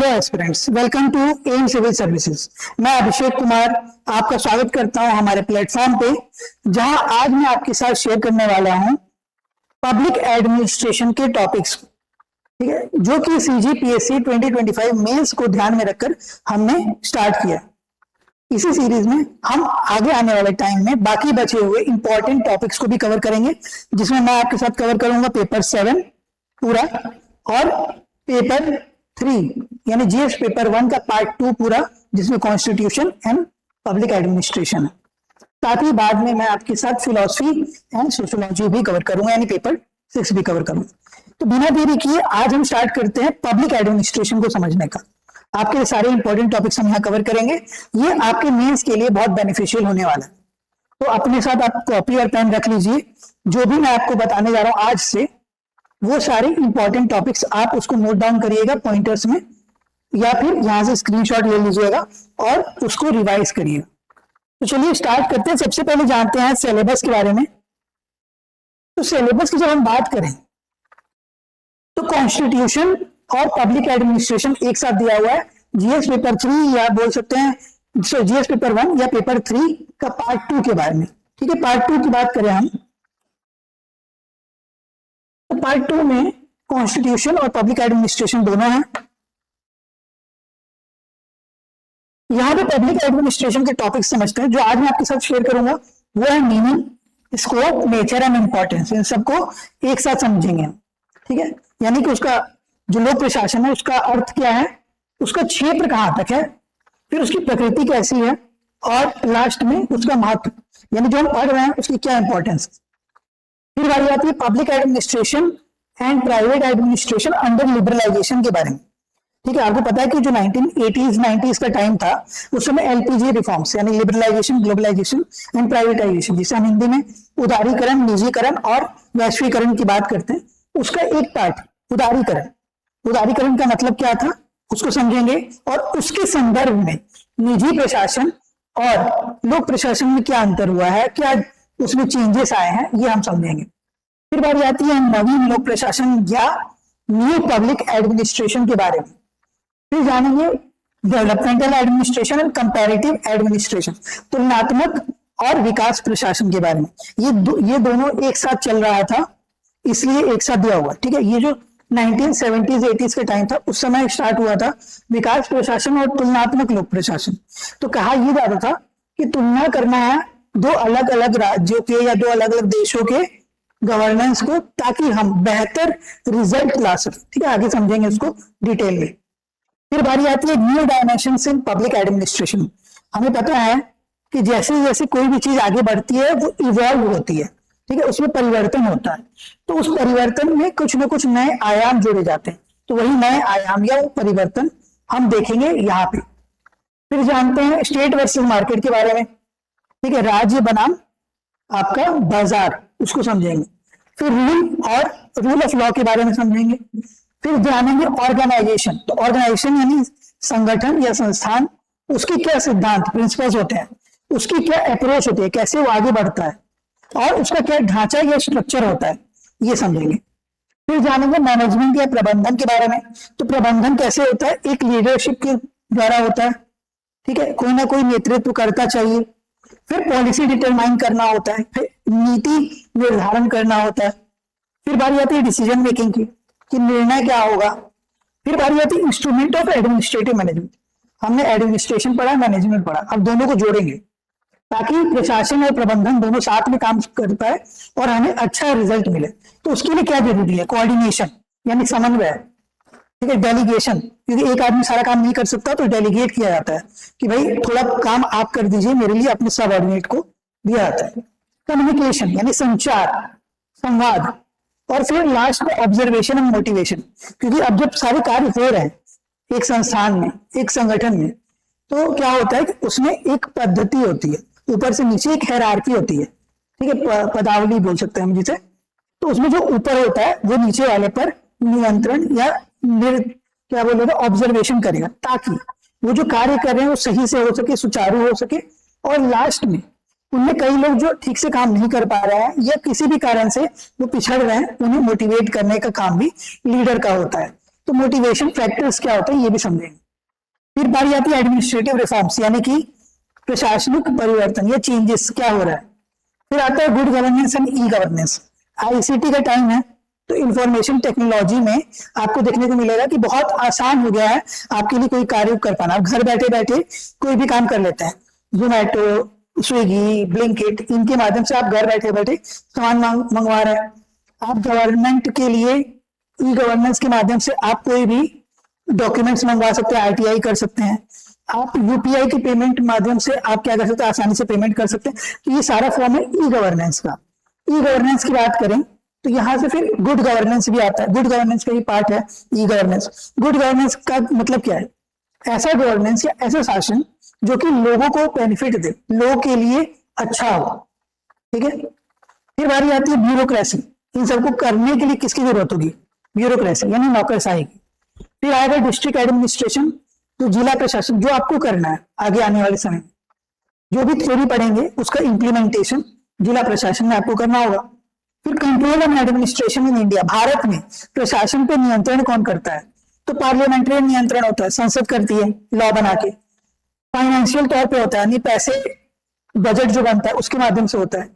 Hello aspirants, welcome to M civil services. मैं अभिषेक कुमार आपका स्वागत करता हूं हमारे प्लेटफॉर्म पे, जहां आज मैं आपके साथ शेयर करने वाला हूं पब्लिक एडमिनिस्ट्रेशन के टॉपिक्स, ठीक है, जो कि सीजीपीएससी 2025 मेंस को ध्यान में रखकर हमने स्टार्ट किया। इसी सीरीज में हम आगे आने वाले टाइम में बाकी बचे हुए इंपॉर्टेंट टॉपिक्स को भी कवर करेंगे, जिसमें मैं आपके साथ कवर करूंगा पेपर 7 पूरा और पेपर 3 यानी जीएस पेपर 1 का पार्ट 2 पूरा, जिसमें कॉन्स्टिट्यूशन एंड पब्लिक एडमिनिस्ट्रेशन है। साथ ही बाद में मैं आपके साथ फिलॉसफी एंड सोशियोलॉजी भी कवर करूंगा, यानी पेपर 6 भी कवर करूंगा। तो बिना देरी किए आज हम स्टार्ट करते हैं पब्लिक एडमिनिस्ट्रेशन को समझने का। आपके सारे इंपॉर्टेंट टॉपिक्स हम यहाँ कवर करेंगे। ये आपके मेंस के लिए बहुत बेनिफिशियल होने वाला है, तो अपने साथ आप कॉपी और पेन रख लीजिए। जो भी मैं आपको बताने जा रहा हूँ आज से, वो सारे इंपॉर्टेंट टॉपिक्स आप उसको नोट डाउन करिएगा पॉइंटर्स में, या फिर यहां से स्क्रीनशॉट ले लीजिएगा और उसको रिवाइज करिएगा। तो चलिए स्टार्ट करते हैं। सबसे पहले जानते हैं सिलेबस के बारे में। तो सिलेबस की जब हम बात करें तो कॉन्स्टिट्यूशन और पब्लिक एडमिनिस्ट्रेशन एक साथ दिया हुआ है। जीएस पेपर 3 या बोल सकते हैं जीएस पेपर 1 या पेपर 3 का पार्ट 2 के बारे में, ठीक है। पार्ट 2 की बात करें हम, तो पार्ट 2 में कॉन्स्टिट्यूशन और पब्लिक एडमिनिस्ट्रेशन दोनों हैं। यहां पे पब्लिक एडमिनिस्ट्रेशन के टॉपिक समझते हैं। जो आज मैं आपके साथ शेयर करूंगा वो है meaning, scope, nature and importance. इन सबको एक साथ समझेंगे, ठीक है। यानी कि उसका जो लोक प्रशासन है उसका अर्थ क्या है, उसका क्षेत्र कहां तक है, फिर उसकी प्रकृति कैसी है, और लास्ट में उसका महत्व, यानी जो हम पढ़ रहे हैं उसकी क्या इंपॉर्टेंस। फिर बारी आती है public administration and private administration under liberalisation के बारे में, ठीक है। आपको पता है कि जो 1980s 90s का टाइम था, उस समय एलपीजी रिफॉर्म्स यानी लिबरलाइजेशन, ग्लोबलाइजेशन एंड प्राइवेटाइजेशन, जिसे हम हिंदी में उदारीकरण, निजीकरण और वैश्वीकरण की बात करते हैं, उसका एक पार्ट उदारीकरण। उदारीकरण का मतलब क्या था उसको समझेंगे, और उसके संदर्भ में निजी प्रशासन और लोक प्रशासन में क्या अंतर हुआ है, क्या उसमें चेंजेस आए हैं, ये हम समझेंगे। फिर बारी आती है नवीन लोक प्रशासन या न्यू पब्लिक एडमिनिस्ट्रेशन के बारे में। फिर जानेंगे developmental administration and comparative administration, तुलनात्मक और विकास प्रशासन के बारे में। ये दोनों एक साथ चल रहा था, इसलिए एक साथ दिया हुआ, ठीक है। ये जो 1970s 80s का टाइम था, उस समय स्टार्ट हुआ था विकास प्रशासन और तुलनात्मक लोक प्रशासन। तो कहा यह जाता था कि तुलना करना है दो अलग अलग राज्यों के या दो अलग अलग देशों के गवर्नेंस को, ताकि हम बेहतर रिजल्ट ला सके, ठीक है। आगे समझेंगे उसको डिटेल में। फिर बारी आती है new dimensions in public administration. हमें पता है कि जैसे जैसे कोई भी चीज आगे बढ़ती है वो इवॉल्व होती है, ठीक है, उसमें परिवर्तन होता है। तो उस परिवर्तन में कुछ ना कुछ नए आयाम जोड़े जाते हैं, तो वही नए आयाम या वो परिवर्तन हम देखेंगे यहाँ पे। फिर जानते हैं स्टेट वर्सेस मार्केट के बारे में, ठीक है। राज्य बनाम आपका बाजार, उसको समझेंगे। फिर रूल ऑफ लॉ के बारे में समझेंगे। फिर जानेंगे ऑर्गेनाइजेशन। तो ऑर्गेनाइजेशन यानी संगठन या संस्थान, उसके क्या सिद्धांत प्रिंसिपल्स होते हैं, उसकी क्या अप्रोच होती है, कैसे वो आगे बढ़ता है, और उसका क्या ढांचा या स्ट्रक्चर होता है, ये समझेंगे। फिर जानेंगे मैनेजमेंट या प्रबंधन के बारे में। तो प्रबंधन कैसे होता है, एक लीडरशिप के द्वारा होता है, ठीक है, कोई ना कोई नेतृत्व करता चाहिए। फिर पॉलिसी डिटरमाइन करना होता है, फिर नीति निर्धारण करना होता है। फिर बारी आती है डिसीजन मेकिंग की, कि निर्णय क्या होगा। फिर बारी आती है इंस्ट्रूमेंट ऑफ एडमिनिस्ट्रेटिव मैनेजमेंट। हमने एडमिनिस्ट्रेशन पढ़ा, मैनेजमेंट पढ़ा, अब दोनों को जोड़ेंगे ताकि प्रशासन और प्रबंधन दोनों साथ में काम कर पाए और हमें अच्छा रिजल्ट मिले। तो उसके लिए क्या जरूरी है, कोऑर्डिनेशन यानी समन्वय, ठीक है, डेलीगेशन, क्योंकि एक आदमी सारा काम नहीं कर सकता, तो डेलीगेट किया जाता है कि भाई थोड़ा काम आप कर दीजिए मेरे लिए, अपने सबऑर्डिनेट को दिया जाता है। कम्युनिकेशन यानी संचार, संवाद। और फिर लास्ट में ऑब्जर्वेशन एंड मोटिवेशन, क्योंकि अब जब सारे कार्य हो रहे हैं एक संस्थान में, एक संगठन में, तो क्या होता है कि उसमें एक पद्धति होती है, ऊपर से नीचे एक हायरार्की होती है, ठीक है, पदावली बोल सकते हैं हम जिसे। तो उसमें जो ऊपर होता है वो नीचे वाले पर नियंत्रण या क्या बोलेगा ऑब्जर्वेशन करेगा, ताकि वो जो कार्य कर रहे हैं वो सही से हो सके, सुचारू हो सके। और लास्ट में उनमें कई लोग जो ठीक से काम नहीं कर पा रहे हैं या किसी भी कारण से वो पिछड़ रहे हैं, उन्हें मोटिवेट करने का काम भी लीडर का होता है। तो मोटिवेशन फैक्टर्स क्या होते हैं ये भी समझेंगे। फिर बारी आती है एडमिनिस्ट्रेटिव रिफॉर्म्स, यानी कि प्रशासनिक परिवर्तन या चेंजेस क्या हो रहा है। फिर आता है good governance and e governance. ICT का टाइम है, तो इंफॉर्मेशन टेक्नोलॉजी में आपको देखने को मिलेगा कि बहुत आसान हो गया है आपके लिए कोई कार्य कर पाना। आप घर बैठे बैठे कोई भी काम कर लेते हैं। जोमेटो, स्विगी, ब्लिंकिट, इनके माध्यम से आप घर बैठे बैठे सामान मंगवा रहे हैं। आप गवर्नमेंट के लिए ई गवर्नेंस के माध्यम से आप कोई भी डॉक्यूमेंट्स मंगवा सकते हैं, आरटीआई कर सकते हैं। आप यूपीआई के पेमेंट माध्यम से आप क्या कर सकते हैं, आसानी से पेमेंट कर सकते हैं। तो ये सारा फॉर्म है ई गवर्नेंस का। ई गवर्नेंस की बात करें तो यहां से फिर गुड गवर्नेंस भी आता है। गुड गवर्नेंस का ही पार्ट है ई गवर्नेंस। गुड गवर्नेंस का मतलब क्या है? ऐसा गवर्नेंस या ऐसा शासन जो कि लोगों को बेनिफिट दे, लोगों के लिए अच्छा हो। ठीक है। फिर बारी आती है ब्यूरोक्रेसी। इन सबको करने के लिए किसकी जरूरत होगी? ब्यूरोक्रेसी यानी नौकरशाही की। फिर आएगा डिस्ट्रिक्ट एडमिनिस्ट्रेशन, तो जिला प्रशासन, जो आपको करना है आगे आने वाले समय में। जो भी थ्योरी पढ़ेंगे उसका इंप्लीमेंटेशन जिला प्रशासन में आपको करना होगा। फिर control and administration in India. Bharat में प्रशासन पे नियंत्रण कौन करता है? तो पार्लियामेंट्री नियंत्रण होता है, संसद करती है लॉ बना के। फाइनेंशियल तौर पे होता है, यानी पैसे, बजट जो बनता है उसके माध्यम से होता है।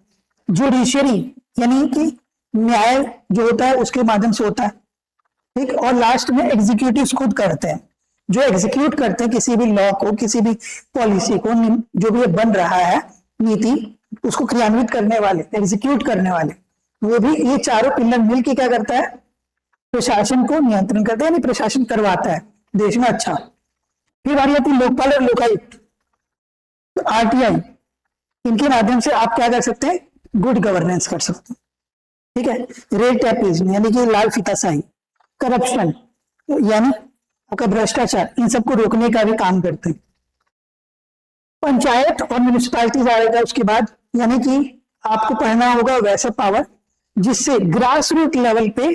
जुडिशियरी यानी कि न्याय जो होता है उसके माध्यम से होता है। ठीक। और लास्ट में एग्जीक्यूटिव खुद करते हैं, जो एग्जीक्यूट करते हैं किसी भी लॉ को, किसी भी पॉलिसी को, जो भी बन रहा है नीति, उसको क्रियान्वित करने वाले, एग्जीक्यूट करने वाले, वो भी ये चारों पिलर मिलकर क्या करता है? प्रशासन को नियंत्रण करता है, यानी प्रशासन करवाता है देश में अच्छा। फिर बारी आती है लोकपाल और लोकायुक्त, तो आरटीआई, इनके माध्यम से आप क्या कर सकते हैं? गुड गवर्नेंस कर सकते हैं। ठीक है। रेड टेपिज्म यानी कि लाल फीताशाही, करप्शन यानी आपका भ्रष्टाचार, इन सबको रोकने का भी काम करते हैं। पंचायत और म्यूनिसिपैलिटीज आएगा उसके बाद, यानी कि आपको पढ़ना होगा वैसा पावर जिससे ग्रास रूट लेवल पे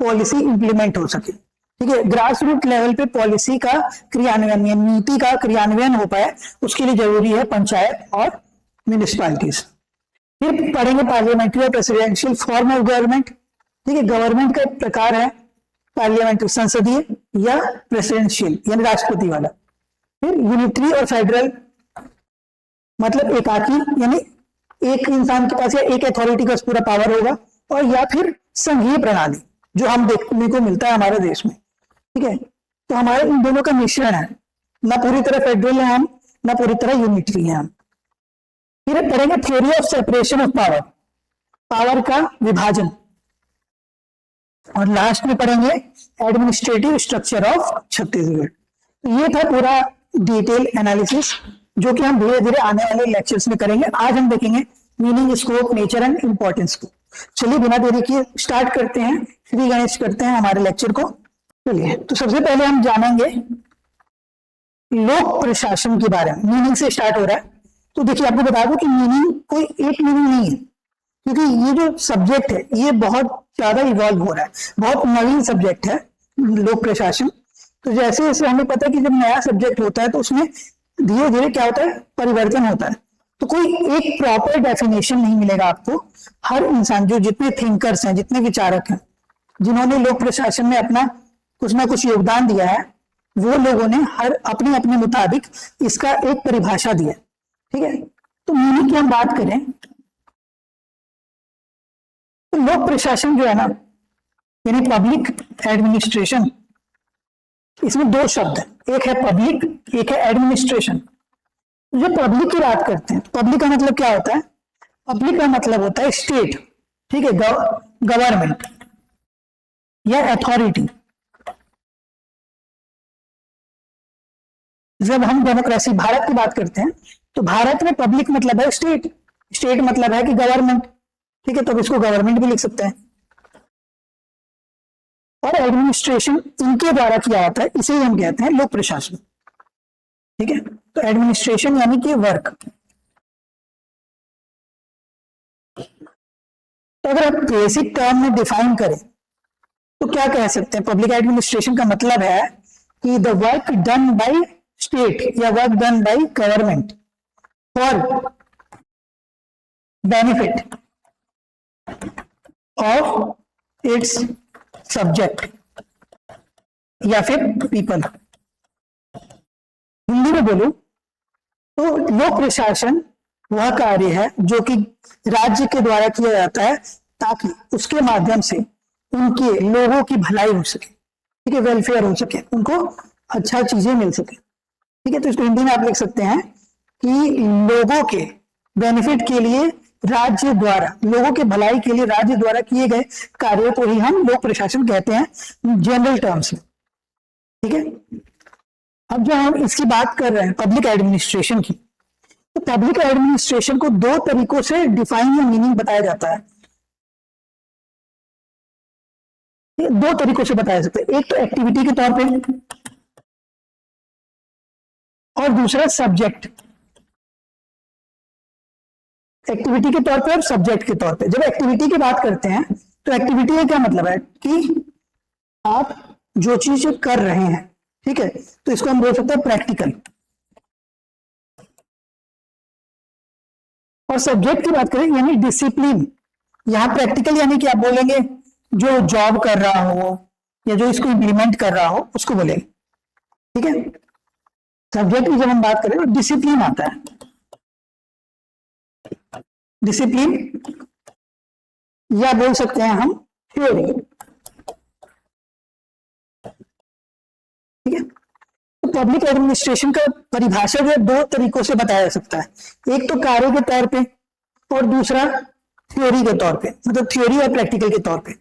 पॉलिसी इंप्लीमेंट हो सके। ठीक है। ग्रास रूट लेवल पे पॉलिसी का क्रियान्वयन या नीति का क्रियान्वयन हो पाए, उसके लिए जरूरी है पंचायत और म्यूनिसिपैलिटीज। फिर पढ़ेंगे पार्लियामेंट्री और प्रेसिडेंशियल फॉर्म ऑफ गवर्नमेंट। ठीक है। गवर्नमेंट का प्रकार है पार्लियामेंट्री, संसदीय, या प्रेसिडेंशियल यानी राष्ट्रपति वाला। फिर यूनिटरी और फेडरल, मतलब एकाकी, यानी एक इंसान के पास या एक अथॉरिटी का पूरा पावर होगा, और या फिर संघीय प्रणाली जो हम देखने को मिलता है हमारे देश में। ठीक है। तो हमारे इन दोनों का मिश्रण है, ना पूरी तरह फेडरल है हम, ना पूरी तरह यूनिटरी है हम। फिर पढ़ेंगे theory of separation of power, power का विभाजन। और लास्ट में पढ़ेंगे एडमिनिस्ट्रेटिव स्ट्रक्चर ऑफ छत्तीसगढ़। तो ये था पूरा डिटेल एनालिसिस जो कि हम धीरे धीरे आने वाले लेक्चर्स में करेंगे। आज हम देखेंगे meaning, scope, nature and importance को। चलिए बिना देरी किए स्टार्ट करते हैं, श्री गणेश करते हैं हमारे लेक्चर को। चलिए, तो सबसे पहले हम जानेंगे लोक प्रशासन के बारे में। मीनिंग से स्टार्ट हो रहा है। तो देखिए, आपको बता दूं कि मीनिंग कोई एक मीनिंग नहीं है, क्योंकि ये जो सब्जेक्ट है ये बहुत ज्यादा इवॉल्व हो रहा है, बहुत नवीन सब्जेक्ट है लोक प्रशासन। तो जैसे जैसे हमें पता है कि जब नया सब्जेक्ट होता है तो उसमें धीरे धीरे क्या होता है, परिवर्तन होता है। तो कोई एक प्रॉपर डेफिनेशन नहीं मिलेगा आपको। हर इंसान, जो जितने थिंकर्स हैं, जितने विचारक हैं, जिन्होंने लोक प्रशासन में अपना कुछ ना कुछ योगदान दिया है, वो लोगों ने हर अपने अपने मुताबिक इसका एक परिभाषा दिया। ठीक है। तो मीनिंग की हम बात करें तो लोक प्रशासन जो है ना, यानी पब्लिक एडमिनिस्ट्रेशन, इसमें दो शब्द है, एक है पब्लिक, एक है एडमिनिस्ट्रेशन। जो पब्लिक की बात करते हैं, पब्लिक का मतलब क्या होता है? पब्लिक का मतलब होता है स्टेट। ठीक है। गवर्नमेंट या अथॉरिटी। जब हम डेमोक्रेसी भारत की बात करते हैं तो भारत में पब्लिक मतलब है स्टेट, स्टेट मतलब है कि गवर्नमेंट। ठीक है। तो इसको गवर्नमेंट भी लिख सकते हैं। और एडमिनिस्ट्रेशन इनके द्वारा किया जाता है, इसे हम कहते हैं लोक प्रशासन। ठीक है। तो एडमिनिस्ट्रेशन यानी कि वर्क। तो अगर आप बेसिक टर्म में डिफाइन करें तो क्या कह सकते हैं? पब्लिक एडमिनिस्ट्रेशन का मतलब है कि the work done by state या work done by government for benefit of its subject. या फिर पीपल। हिंदी में बोलूं तो लोक प्रशासन वह कार्य है जो कि राज्य के द्वारा किया जाता है ताकि उसके माध्यम से उनके लोगों की भलाई हो सके, ठीक है, वेलफेयर हो सके, उनको अच्छा चीजें मिल सके, ठीक है। तो इसको हिंदी में आप लिख सकते हैं कि लोगों के बेनिफिट के लिए राज्य द्वारा, लोगों के भलाई के लिए राज्य द्वारा किए गए कार्यों को ही हम लोक प्रशासन कहते हैं जनरल टर्म्स में, ठीक है। अब जो हम इसकी बात कर रहे हैं पब्लिक एडमिनिस्ट्रेशन की, तो पब्लिक एडमिनिस्ट्रेशन को दो तरीकों से डिफाइन या मीनिंग बताया जाता है, दो तरीकों से बताया जाता है, एक तो एक्टिविटी के तौर पे और दूसरा सब्जेक्ट। एक्टिविटी के तौर पे और सब्जेक्ट के तौर पे। जब एक्टिविटी की बात करते हैं तो एक्टिविटी का क्या मतलब है कि आप जो चीज कर रहे हैं, ठीक है, तो इसको हम बोल सकते हैं प्रैक्टिकल। और सब्जेक्ट की बात करें यानी डिसिप्लिन। यहां प्रैक्टिकल यानी कि आप बोलेंगे जो जॉब कर रहा हो या जो इसको इम्प्लीमेंट कर रहा हो उसको बोलेंगे, ठीक है। सब्जेक्ट की जब हम बात करें तो डिसिप्लिन आता है, डिसिप्लिन, या बोल सकते हैं हम थ्योरी, ठीक है। तो पब्लिक एडमिनिस्ट्रेशन का परिभाषा जो है दो तरीकों से बताया जा सकता है, एक तो कार्य के तौर पे और दूसरा थ्योरी के तौर पे, मतलब थ्योरी और प्रैक्टिकल के तौर पे।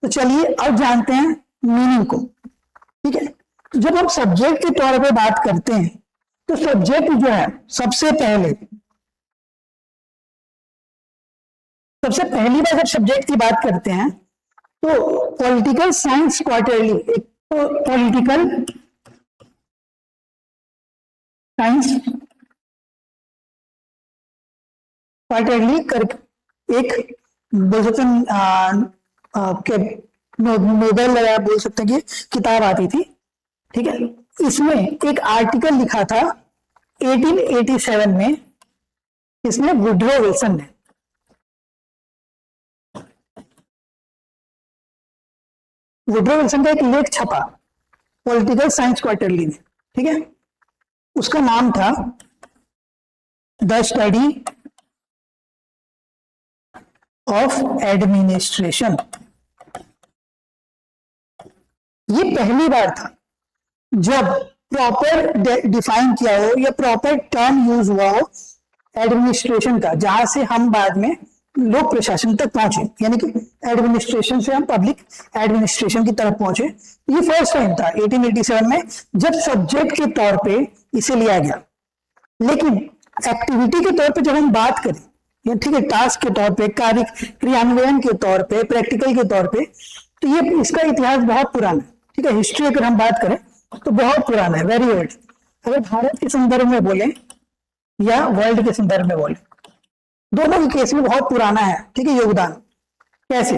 तो चलिए अब जानते हैं मीनिंग को, ठीक है। जब हम सब्जेक्ट के तौर पे बात करते हैं तो सब्जेक्ट जो है सबसे पहली बार जब सब्जेक्ट की बात करते हैं तो पॉलिटिकल साइंस क्वार्टरली, एक तो पॉलिटिकल साइंस क्वार्टरली कर एक बोल सकते हैं नोबेल बोल सकते हैं कि किताब आती थी, ठीक है। इसमें एक आर्टिकल लिखा था 1887 में, इसमें वुड्रो विल्सन ने, वुड्रो विल्सन का एक लेख छपा पॉलिटिकल साइंस क्वार्टरली में, ठीक है। उसका नाम था द स्टडी ऑफ एडमिनिस्ट्रेशन। ये पहली बार था जब प्रॉपर डिफाइन किया हो या प्रॉपर टर्म यूज हुआ हो एडमिनिस्ट्रेशन का, जहां से हम बाद में लोक प्रशासन तक पहुंचे, यानी कि एडमिनिस्ट्रेशन से हम पब्लिक एडमिनिस्ट्रेशन की तरफ पहुंचे। ये फर्स्ट टाइम था 1887 में जब सब्जेक्ट के तौर पे इसे लिया गया। लेकिन एक्टिविटी के तौर पे जब हम बात करें, या ठीक है, टास्क के तौर पे, कार्य क्रियान्वयन के तौर पे, प्रैक्टिकल के तौर पे, तो ये इसका इतिहास बहुत पुराना है, ठीक है। हिस्ट्री अगर हम बात करें तो बहुत पुराना है, वेरी ओल्ड। अगर भारत के संदर्भ में बोले या वर्ल्ड के संदर्भ में बोले, दोनों के केस में बहुत पुराना है, ठीक है, योगदान। कैसे?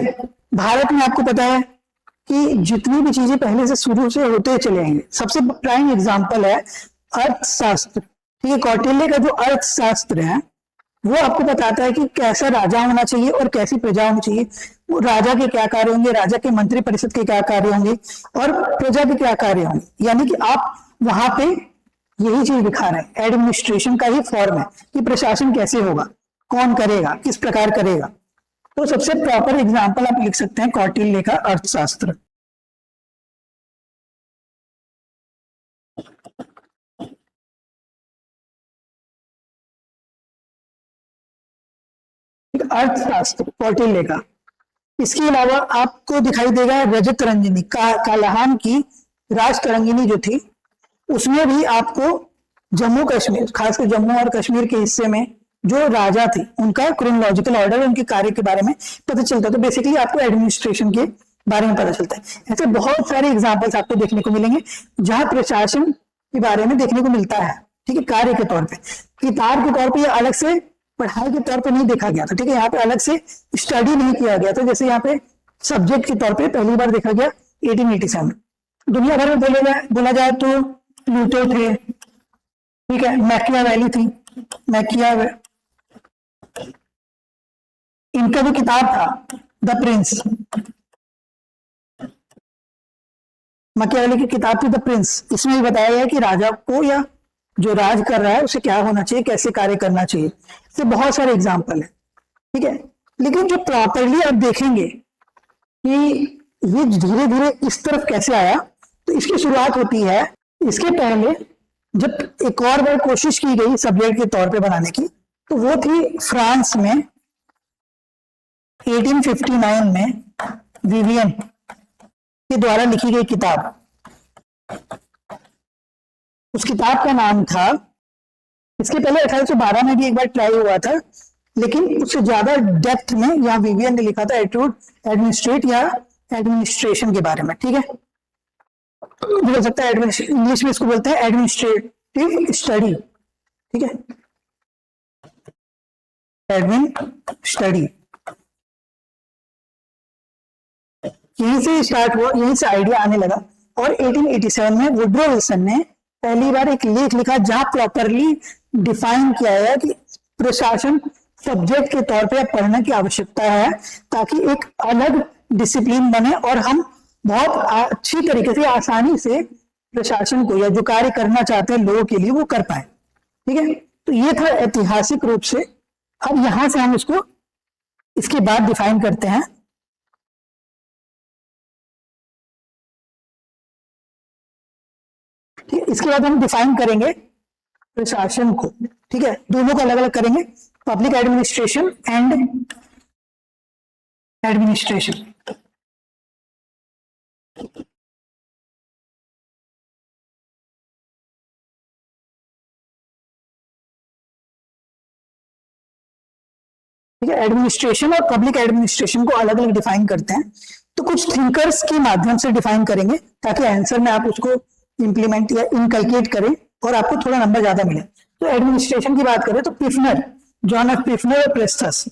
भारत में आपको पता है कि जितनी भी चीजें पहले से शुरू से होते चले आएंगे, सबसे प्राइम एग्जाम्पल है अर्थशास्त्र, ठीक है। कौटिल्य का जो अर्थशास्त्र है वो आपको बताता है कि कैसा राजा होना चाहिए और कैसी प्रजा होनी चाहिए, वो राजा के क्या कार्य होंगे, राजा के मंत्री परिषद के क्या कार्य होंगे और प्रजा के क्या कार्य होंगे, यानी कि आप वहां पे यही चीज दिखा रहे हैं। एडमिनिस्ट्रेशन का ही फॉर्म है कि प्रशासन कैसे होगा, कौन करेगा, किस प्रकार करेगा। तो सबसे प्रॉपर एग्जाम्पल आप लिख सकते हैं कौटिल्य का अर्थशास्त्र। अर्थशास्त्र कौटिल्य का। इसके अलावा आपको दिखाई देगा रजत रंजनी कालाहान की राज तरंगिनी जो थी, उसमें भी आपको जम्मू कश्मीर, खासकर जम्मू और कश्मीर के हिस्से में जो राजा थे उनका क्रोनोलॉजिकल ऑर्डर, उनके कार्य के बारे में पता चलता है। तो बेसिकली आपको एडमिनिस्ट्रेशन के बारे में पता चलता है। ऐसे बहुत सारे एग्जाम्पल्स आपको देखने को मिलेंगे जहां प्रशासन के बारे में देखने को मिलता है, ठीक है, कार्य के तौर पे। किताब के तौर पे ये अलग से पढ़ाई के तौर पे नहीं देखा गया था, ठीक है, यहाँ पे अलग से स्टडी नहीं किया गया था, जैसे यहाँ पे सब्जेक्ट के तौर पे पहली बार देखा गया 1887। दुनिया भर में बोला जाए तो प्लूटो थे, ठीक है, मैकियावेली थी, इनका जो किताब था द प्रिंस, मैकियावेली की किताब थी द प्रिंस, इसमें भी बताया गया है कि राजा को या जो राज कर रहा है उसे क्या होना चाहिए, कैसे कार्य करना चाहिए। इससे बहुत सारे एग्जाम्पल है, ठीक है। लेकिन जो प्रॉपरली आप देखेंगे कि ये धीरे धीरे इस तरफ कैसे आया, तो इसकी शुरुआत होती है, इसके पहले जब एक और बार कोशिश की गई सब्जेक्ट के तौर पे बनाने की, तो वो थी फ्रांस में 1859 में विवियन के द्वारा लिखी गई किताब। उस किताब का नाम था, इसके पहले 1812 में भी एक बार ट्राई हुआ था, लेकिन उससे ज्यादा डेप्थ में यहाँ विवियन ने लिखा था एटीट्यूड एडमिनिस्ट्रेट या एडमिनिस्ट्रेशन के बारे में, ठीक है। बोल सकता है इंग्लिश में इसको बोलते हैं एडमिनिस्ट्रेटिव स्टडी, ठीक है, एडमिन स्टडी। यहीं से स्टार्ट हुआ, यहीं से आइडिया आने लगा। और 1887 में वुड्रो विल्सन ने पहली बार एक लेख लिखा जहां प्रॉपरली डिफाइन किया है कि प्रशासन सब्जेक्ट के तौर पे पढ़ने की आवश्यकता है, ताकि एक अलग डिसिप्लिन बने और हम बहुत अच्छी तरीके से आसानी से प्रशासन को या जो कार्य करना चाहते हैं लोगों के लिए वो कर पाए, ठीक है। तो ये था ऐतिहासिक रूप से। अब यहां से हम इसको इसके बाद डिफाइन करते हैं। ठीक है, इसके बाद हम डिफाइन करेंगे प्रशासन को, ठीक है, दोनों को अलग अलग करेंगे, पब्लिक एडमिनिस्ट्रेशन एंड एडमिनिस्ट्रेशन। ठीक है, एडमिनिस्ट्रेशन और पब्लिक एडमिनिस्ट्रेशन को अलग अलग डिफाइन करते हैं। तो कुछ थिंकर्स के माध्यम से डिफाइन करेंगे ताकि आंसर में आप उसको इंप्लीमेंट या इनकलकेट करें और आपको थोड़ा नंबर ज्यादा मिले। तो एडमिनिस्ट्रेशन की बात करें तो पिफनर, जॉन एफ पिफनर और प्रेस्टस,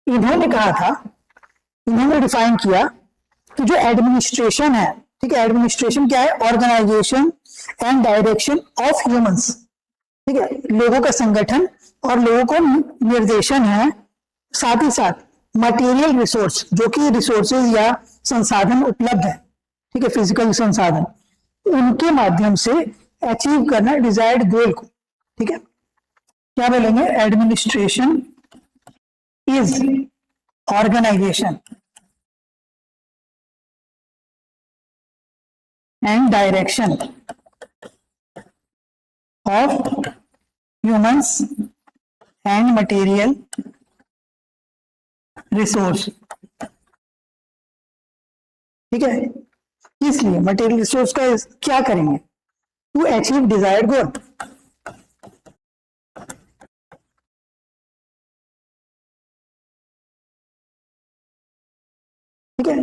इन्होंने कहा था, इन्होंने डिफाइन किया कि जो एडमिनिस्ट्रेशन है, ठीक है, एडमिनिस्ट्रेशन क्या है, organisation and direction of humans, ठीक है, लोगों का संगठन और लोगों को निर्देशन है। साथ ही साथ मटेरियल रिसोर्स, जो कि रिसोर्सेज या संसाधन उपलब्ध है, ठीक है, फिजिकल संसाधन, उनके माध्यम से अचीव करना डिजायर्ड गोल को, ठीक है। क्या बोलेंगे, administration is organisation and direction of humans and material resource, ठीक है। इसलिए मटेरियल रिसोर्स का क्या करेंगे, टू अचीव डिजायर्ड गोल। ठीक है,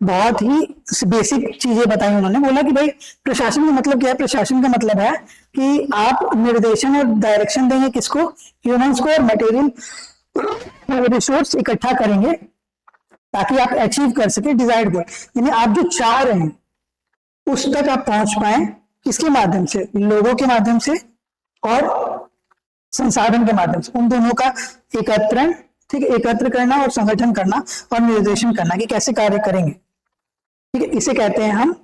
बहुत ही बेसिक चीजें बताई उन्होंने। बोला कि भाई प्रशासन का मतलब क्या है, प्रशासन का मतलब है कि आप निर्देशन और डायरेक्शन देंगे किसको, ह्यूमंस को, और मटेरियल रिसोर्स इकट्ठा करेंगे ताकि आप अचीव कर सके डिजायर्ड गोल। यानी आप जो चाह रहे हैं उस तक आप पहुंच पाए, किसके माध्यम से, लोगों के माध्यम से और संसाधन के माध्यम से, उन दोनों का एकत्रण, ठीक है, एकत्र करना और संगठन करना और निर्देशन करना कि कैसे कार्य करेंगे, ठीक है। इसे कहते हैं हम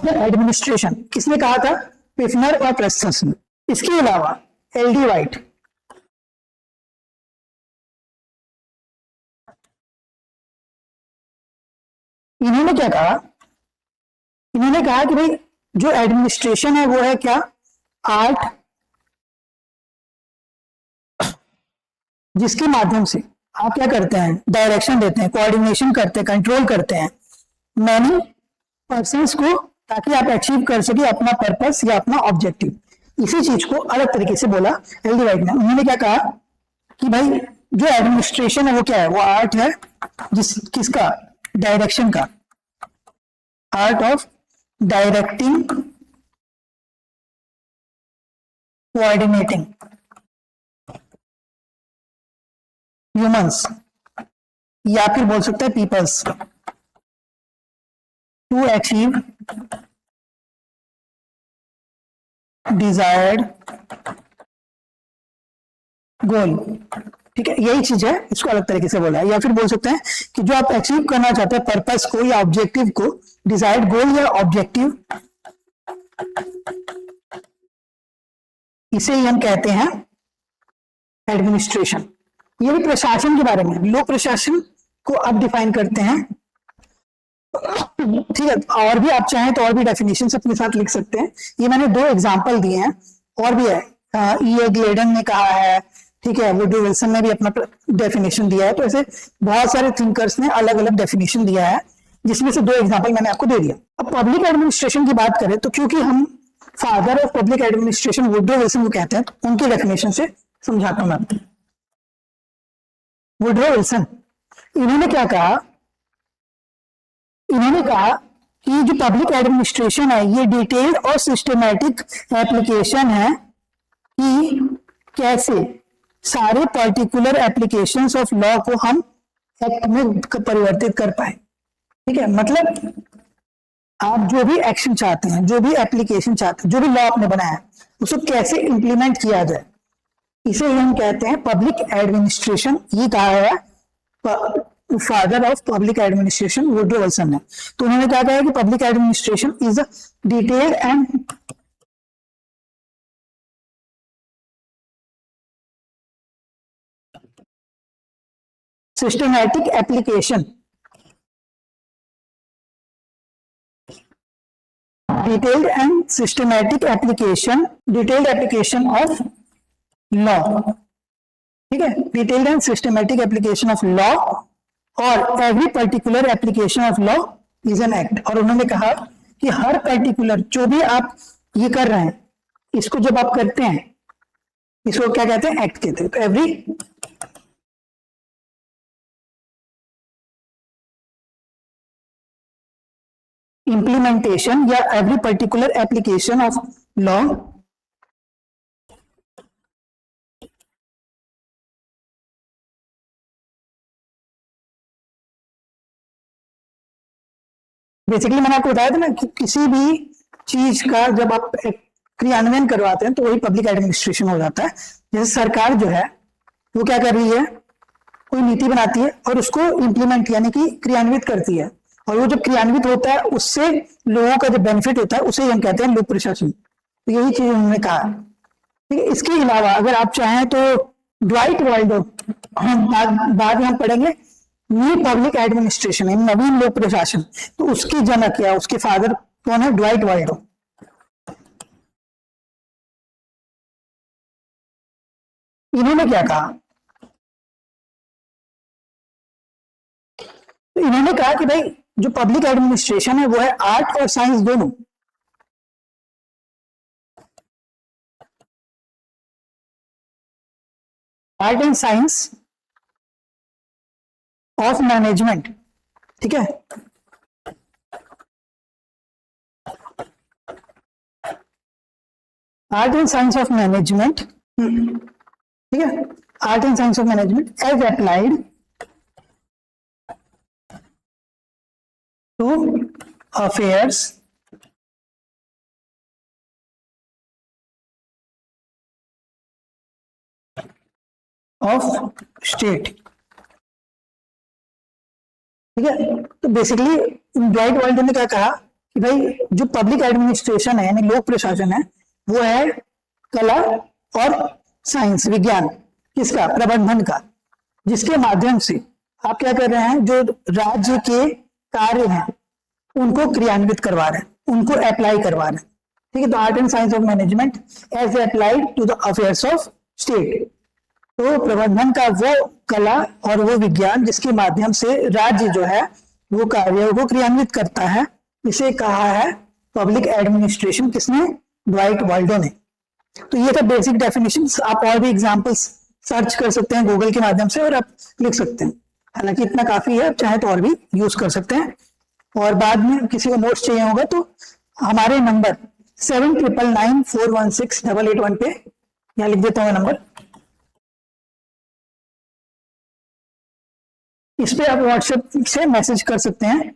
एडमिनिस्ट्रेशन। किसने कहा था, पिफनर और प्रेस्टस ने। इसके अलावा एलडी वाइट, इन्होंने क्या कहा, इन्होंने कहा कि भाई जो एडमिनिस्ट्रेशन है वो है क्या, आर्ट जिसके माध्यम से आप क्या करते हैं, डायरेक्शन देते हैं, कोऑर्डिनेशन करते हैं, कंट्रोल करते हैं मैनी पर्सन्स को, ताकि आप अचीव कर सके अपना पर्पस या अपना ऑब्जेक्टिव। इसी चीज को अलग तरीके से बोला एलडी वाइट ने। उन्होंने क्या कहा कि भाई जो एडमिनिस्ट्रेशन है वो क्या है, वो आर्ट है किसका, डायरेक्शन का, art of directing, coordinating humans, या फिर बोल सकते हैं पीपल्स, टू अचीव डिजायर्ड गोल, ठीक है, यही चीज है, इसको अलग तरीके से बोला है। या फिर बोल सकते हैं कि जो आप अचीव करना चाहते हैं पर्पस को या ऑब्जेक्टिव को, डिजायर्ड गोल या ऑब्जेक्टिव, इसे ही हम कहते हैं एडमिनिस्ट्रेशन। ये भी प्रशासन के बारे में, लोक प्रशासन को अब डिफाइन करते हैं, ठीक है। और भी आप चाहें तो और भी डेफिनेशन अपने साथ लिख सकते हैं। ये मैंने 2 एग्जाम्पल दिए हैं, और भी है, E.A. ग्लेडन ने कहा है, ठीक है, वुडरो विल्सन ने भी अपना डेफिनेशन दिया है। तो ऐसे बहुत सारे थिंकर्स ने अलग अलग डेफिनेशन दिया है, जिसमें से 2 एग्जाम्पल मैंने आपको दे दिया। अब पब्लिक एडमिनिस्ट्रेशन की बात करें तो क्योंकि हम father of public administration Woodrow Wilson को कहते हैं, तो उनके डेफिनेशन से समझाता हूं मैं आपको। वुडरो विल्सन, इन्होंने क्या कहा, इन्होंने कहा कि जो पब्लिक एडमिनिस्ट्रेशन है ये डिटेल्ड और सिस्टमैटिक एप्लीकेशन है कि कैसे सारे पर्टिकुलर एप्लीकेशंस ऑफ लॉ को हम एक्ट में परिवर्तित कर पाए, ठीक है। मतलब आप जो भी एक्शन चाहते हैं, जो भी एप्लीकेशन चाहते हैं, जो भी लॉ आपने बनाया है, उसको कैसे इंप्लीमेंट किया जाए, इसे हम कहते हैं पब्लिक एडमिनिस्ट्रेशन। ये कहा है father of public administration Woodrow Wilson ने। तो उन्होंने क्या कहा कि public administration is a detailed and systematic application, detailed and systematic application, detailed application of law, ठीक है, detailed and systematic application of law और every particular application of law is an act. और उन्होंने कहा कि हर पर्टिकुलर जो भी आप ये कर रहे हैं, इसको जब आप करते हैं, इसको क्या कहते हैं, एक्ट कहते हैं। तो एवरी इंप्लीमेंटेशन या every particular application of law basically मैंने आपको बताया था ना कि किसी भी चीज का जब आप क्रियान्वयन करवाते हैं तो वही पब्लिक एडमिनिस्ट्रेशन हो जाता है। जैसे सरकार जो है वो क्या कर रही है, कोई नीति बनाती है और उसको इम्प्लीमेंट यानी कि क्रियान्वित करती है, और वो जब क्रियान्वित होता है उससे लोगों का जो बेनिफिट होता है उसे हम कहते हैं लोक प्रशासन। तो यही चीज उन्होंने कहा, ठीक है। इसके अलावा अगर आप चाहें तो ड्वाइट वाल्डो, बाद में हम पढ़ेंगे, न्यू पब्लिक एडमिनिस्ट्रेशन है, नवीन लोक प्रशासन, तो उसके जनक या उसके फादर कौन है, ड्वाइट वाल्डो। इन्होंने क्या कहा, तो इन्होंने कहा कि भाई जो पब्लिक एडमिनिस्ट्रेशन है वो है आर्ट और साइंस दोनों। Art and science of management, ठीक है, art and science of management, ठीक है, art and science of management as applied to affairs of state, ठीक है। तो बेसिकली ड्वाइट वाल्डो ने क्या कहा कि भाई जो पब्लिक एडमिनिस्ट्रेशन है यानी लोक प्रशासन है वो है कला और साइंस, विज्ञान, किसका, प्रबंधन का, जिसके माध्यम से आप क्या कर रहे हैं, जो राज्य के कार्य हैं उनको क्रियान्वित करवा रहे हैं, उनको अप्लाई करवा रहे हैं, ठीक है। तो art and science of management as applied to the affairs of state, तो प्रबंधन का वो कला और वो विज्ञान जिसके माध्यम से राज्य जो है वो कार्यों को क्रियान्वित करता है, इसे कहा है पब्लिक एडमिनिस्ट्रेशन। किसने, ड्वाइट वाल्डो ने। तो ये था बेसिक डेफिनेशंस। आप और भी एग्जांपल्स सर्च कर सकते हैं गूगल के माध्यम से और आप लिख सकते हैं, हालांकि इतना काफी है, चाहे तो और भी यूज कर सकते हैं। और बाद में किसी को नोट्स चाहिए होगा तो हमारे नंबर 7999416881 पे, यहाँ लिख देता हूँ नंबर, इस पे आप व्हाट्सएप से मैसेज कर सकते हैं,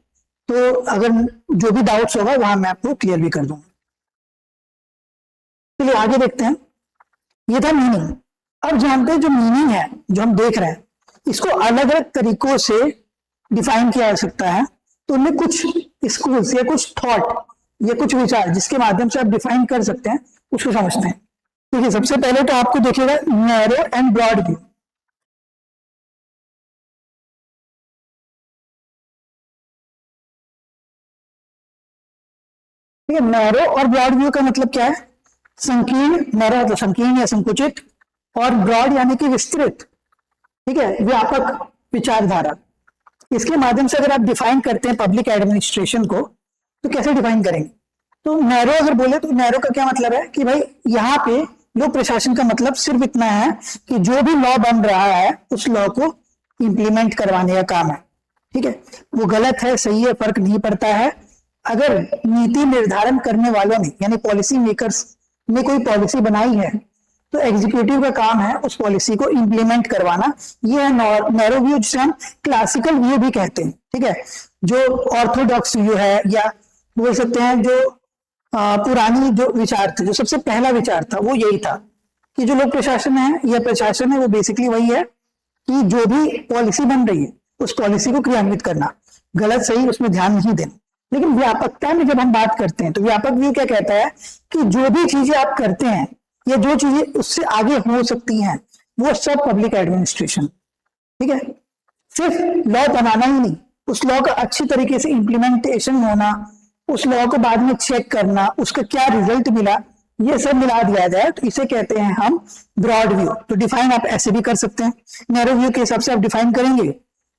तो अगर जो भी डाउट्स होगा वहां मैं आपको क्लियर भी कर दूंगा। चलिए आगे देखते हैं, ये था मीनिंग। अब जानते हैं जो मीनिंग है जो हम देख रहे हैं, इसको अलग अलग तरीकों से डिफाइन किया जा सकता है। तो उनमें कुछ स्कूल्स या कुछ थॉट या कुछ विचार जिसके माध्यम से आप डिफाइन कर सकते हैं, उसको समझते हैं। ठीक है, सबसे पहले तो आपको देखिएगा नैरो एंड ब्रॉड व्यू। ठीक है, नैरो और ब्रॉड व्यू का मतलब क्या है? संकीर्ण, नैरो मतलब संकीर्ण या संकुचित, और ब्रॉड यानी कि विस्तृत, ठीक है, व्यापक विचारधारा। इसके माध्यम से अगर आप डिफाइन करते हैं पब्लिक एडमिनिस्ट्रेशन को, तो कैसे डिफाइन करेंगे? तो नैरो अगर बोले तो नैरो का क्या मतलब है कि भाई यहाँ पे लोक प्रशासन का मतलब सिर्फ इतना है कि जो भी लॉ बन रहा है उस लॉ को इंप्लीमेंट करवाने का काम है। ठीक है, वो गलत है सही है फर्क नहीं पड़ता है। अगर नीति निर्धारण करने वालों ने यानी पॉलिसी मेकर्स ने कोई पॉलिसी बनाई है तो एग्जीक्यूटिव का काम है उस पॉलिसी को इंप्लीमेंट करवाना। ये है नैरो व्यू, जिसे हम क्लासिकल व्यू भी कहते हैं। ठीक है, जो ऑर्थोडॉक्स व्यू है या बोल सकते हैं जो पुरानी जो विचार थे, जो सबसे पहला विचार था वो यही था कि जो लोक प्रशासन है या प्रशासन है वो बेसिकली वही है कि जो भी पॉलिसी बन रही है उस पॉलिसी को क्रियान्वित करना, गलत सही उसमें ध्यान नहीं देना। लेकिन व्यापकता में जब हम बात करते हैं तो व्यापक व्यू क्या कहता है कि जो भी चीजें आप करते हैं या जो चीजें उससे आगे हो सकती हैं वो सब पब्लिक एडमिनिस्ट्रेशन। ठीक है, सिर्फ लॉ बनाना ही नहीं, उस लॉ का अच्छी तरीके से इंप्लीमेंटेशन होना, उस लॉ को बाद में चेक करना, उसका क्या रिजल्ट मिला, ये सब मिला दिया जाए तो इसे कहते हैं हम ब्रॉड व्यू। तो डिफाइन आप ऐसे भी कर सकते हैं। नैरो व्यू के हिसाब से आप डिफाइन करेंगे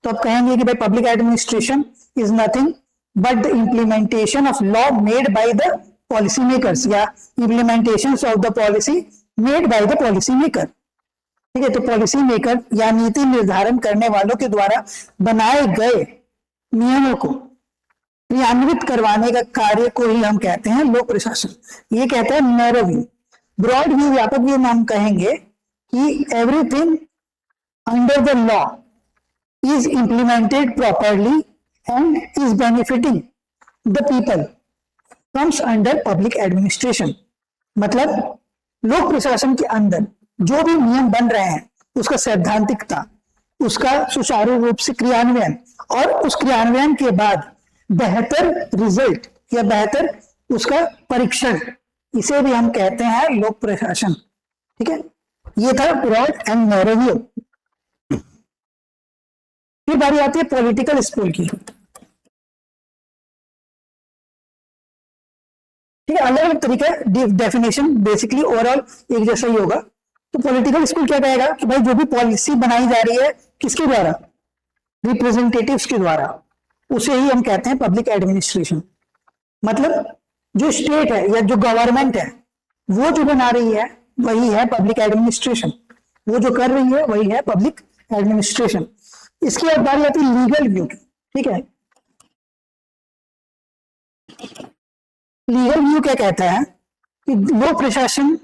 तो आप कहेंगे कि भाई public administration is nothing but the implementation of law made by the policy makers या implementation of the policy made by the policy maker. ठीक है, तो पॉलिसी मेकर या नीति निर्धारण करने वालों के द्वारा बनाए गए नियमों को क्रियान्वित करवाने का कार्य को ही हम कहते हैं लोक प्रशासन। ये कहता है नैरो व्यू। ब्रॉड व्यू, व्यापक व्यू में हम कहेंगे कि everything under the law is implemented properly and is benefiting the people comes under public administration। मतलब लोक प्रशासन के अंदर जो भी नियम बन रहे हैं उसका सैद्धांतिकता, उसका सुचारू रूप से क्रियान्वयन और उस क्रियान्वयन के बाद बेहतर रिजल्ट या बेहतर उसका परीक्षण, इसे भी हम कहते हैं लोक प्रशासन। ठीक है, ये था ब्रॉड एंड नैरो व्यू। फिर बारी आती है पॉलिटिकल स्कूल की। ठीक है, अलग अलग तरीका डेफिनेशन, बेसिकली ओवरऑल एक जैसा ही होगा। तो पॉलिटिकल स्कूल क्या कहेगा कि भाई जो भी पॉलिसी बनाई जा रही है किसके द्वारा? रिप्रेजेंटेटिव्स के द्वारा, उसे ही हम कहते हैं पब्लिक एडमिनिस्ट्रेशन। मतलब जो स्टेट है या जो गवर्नमेंट है वो जो बना रही है वही है पब्लिक एडमिनिस्ट्रेशन, वो जो कर रही है वही है पब्लिक एडमिनिस्ट्रेशन। इसके बाद बारी आती है लीगल व्यू की। ठीक है, लीगल व्यू क्या कहता है कि लोक प्रशासन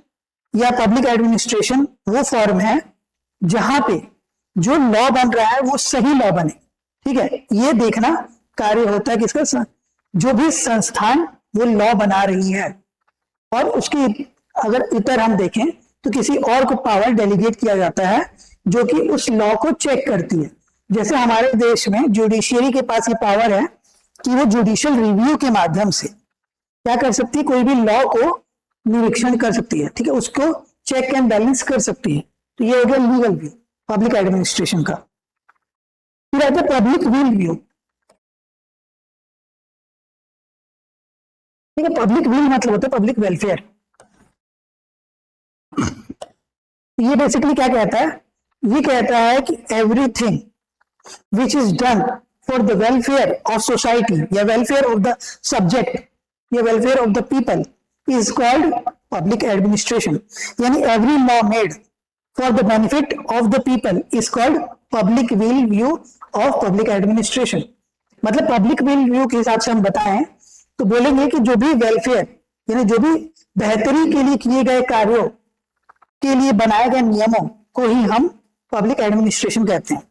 या पब्लिक एडमिनिस्ट्रेशन वो फॉर्म है जहां पे जो लॉ बन रहा है वो सही लॉ बने। ठीक है, ये देखना कार्य होता है किसका? जो भी संस्थान वो लॉ बना रही है और उसकी अगर इतर हम देखें तो किसी और को पावर डेलीगेट किया जाता है जो कि उस लॉ को चेक करती है। जैसे हमारे देश में जुडिशियरी के पास ये पावर है कि वो जुडिशियल रिव्यू के माध्यम से क्या कर सकती है, कोई भी लॉ को निरीक्षण कर सकती है। ठीक है, उसको चेक एंड बैलेंस कर सकती है। तो ये हो गया लीगल व्यू पब्लिक एडमिनिस्ट्रेशन का। फिर आता है पब्लिक विल व्यू। ठीक है, पब्लिक विल मतलब होता है पब्लिक वेलफेयर। ये बेसिकली क्या कहता है? ये कहता है कि everything which is done for the welfare of society या welfare of the subject या welfare of the people is called public administration। यानी every law made for the benefit of the people is called public will view of public administration। मतलब public will view के हिसाब से हम बताएं तो बोलेंगे कि जो भी वेलफेयर यानी जो भी बेहतरी के लिए किए गए कार्यों के लिए बनाए गए नियमों को ही हम पब्लिक एडमिनिस्ट्रेशन कहते हैं।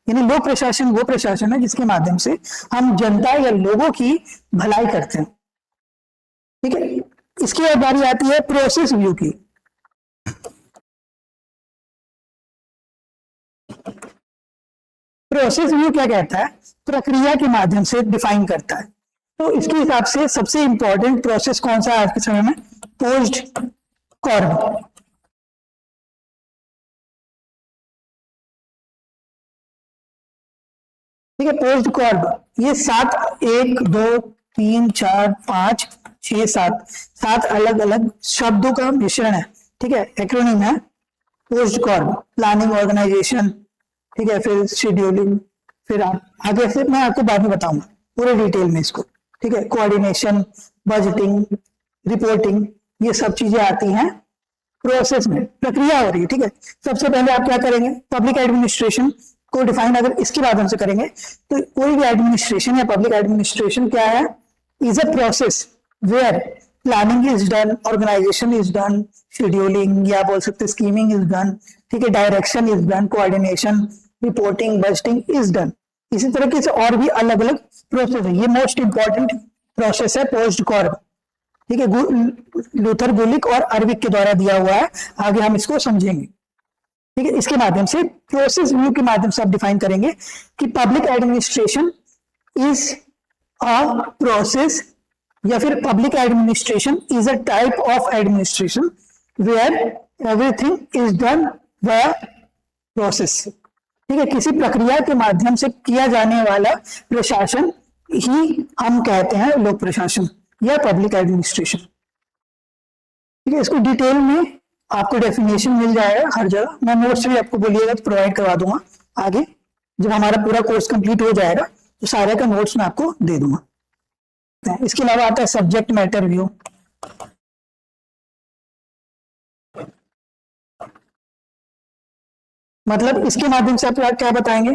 यानी लोक प्रशासन वो प्रशासन है जिसके माध्यम से हम जनता या लोगों की भलाई करते हैं। ठीक है, इसके बाद बारी आती है प्रोसेस व्यू की। प्रोसेस व्यू क्या कहता है, प्रक्रिया के माध्यम से डिफाइन करता है। तो इसके हिसाब से सबसे इंपॉर्टेंट प्रोसेस कौन सा है आज के समय में, पोस्ट कॉर्ब। ठीक है, पोस्ट कॉर्ब ये 7 1 2 3 4 5 6 7 अलग अलग शब्दों का मिश्रण है। ठीक है, एक्रोनिम है पोस्ट कॉर्ब, प्लानिंग, ऑर्गेनाइजेशन, ठीक है, फिर शेड्यूलिंग, फिर आप आगे से मैं आपको बाद में बताऊंगा पूरे डिटेल में इसको। ठीक है, कोऑर्डिनेशन, बजटिंग, रिपोर्टिंग, ये सब चीजें आती हैं प्रोसेस में, प्रक्रिया हो रही है। ठीक है, सबसे पहले आप क्या करेंगे, पब्लिक एडमिनिस्ट्रेशन को डिफाइन अगर इसके माध्यम से करेंगे तो कोई भी एडमिनिस्ट्रेशन या पब्लिक एडमिनिस्ट्रेशन क्या है, is a process where planning is done, organisation is done, scheduling या बोल सकते स्कीमिंग इज डन, ठीक है, direction is done, coordination, reporting, budgeting is done. इसी तरीके से और भी अलग अलग प्रोसेस है। ये मोस्ट इंपॉर्टेंट प्रोसेस है पोस्ट कॉर्ब। ठीक है, लूथर गुलिक और अर्विक के द्वारा दिया हुआ है, आगे हम इसको समझेंगे। ठीक है, इसके माध्यम से प्रोसेस व्यू के माध्यम से आप डिफाइन करेंगे कि public administration is a process या फिर public administration is a type of administration where everything is done via process. ठीक है, किसी प्रक्रिया के माध्यम से किया जाने वाला प्रशासन ही हम कहते हैं लोक प्रशासन या पब्लिक एडमिनिस्ट्रेशन। ठीक है, इसको डिटेल में आपको डेफिनेशन मिल जाएगा हर जगह, मैं नोट्स भी आपको बोलिएगा तो प्रोवाइड करवा दूंगा आगे, जब हमारा पूरा कोर्स कंप्लीट हो जाएगा तो सारे का नोट्स मैं आपको दे दूंगा। इसके अलावा आता है सब्जेक्ट मैटर व्यू। मतलब इसके माध्यम से आप क्या बताएंगे,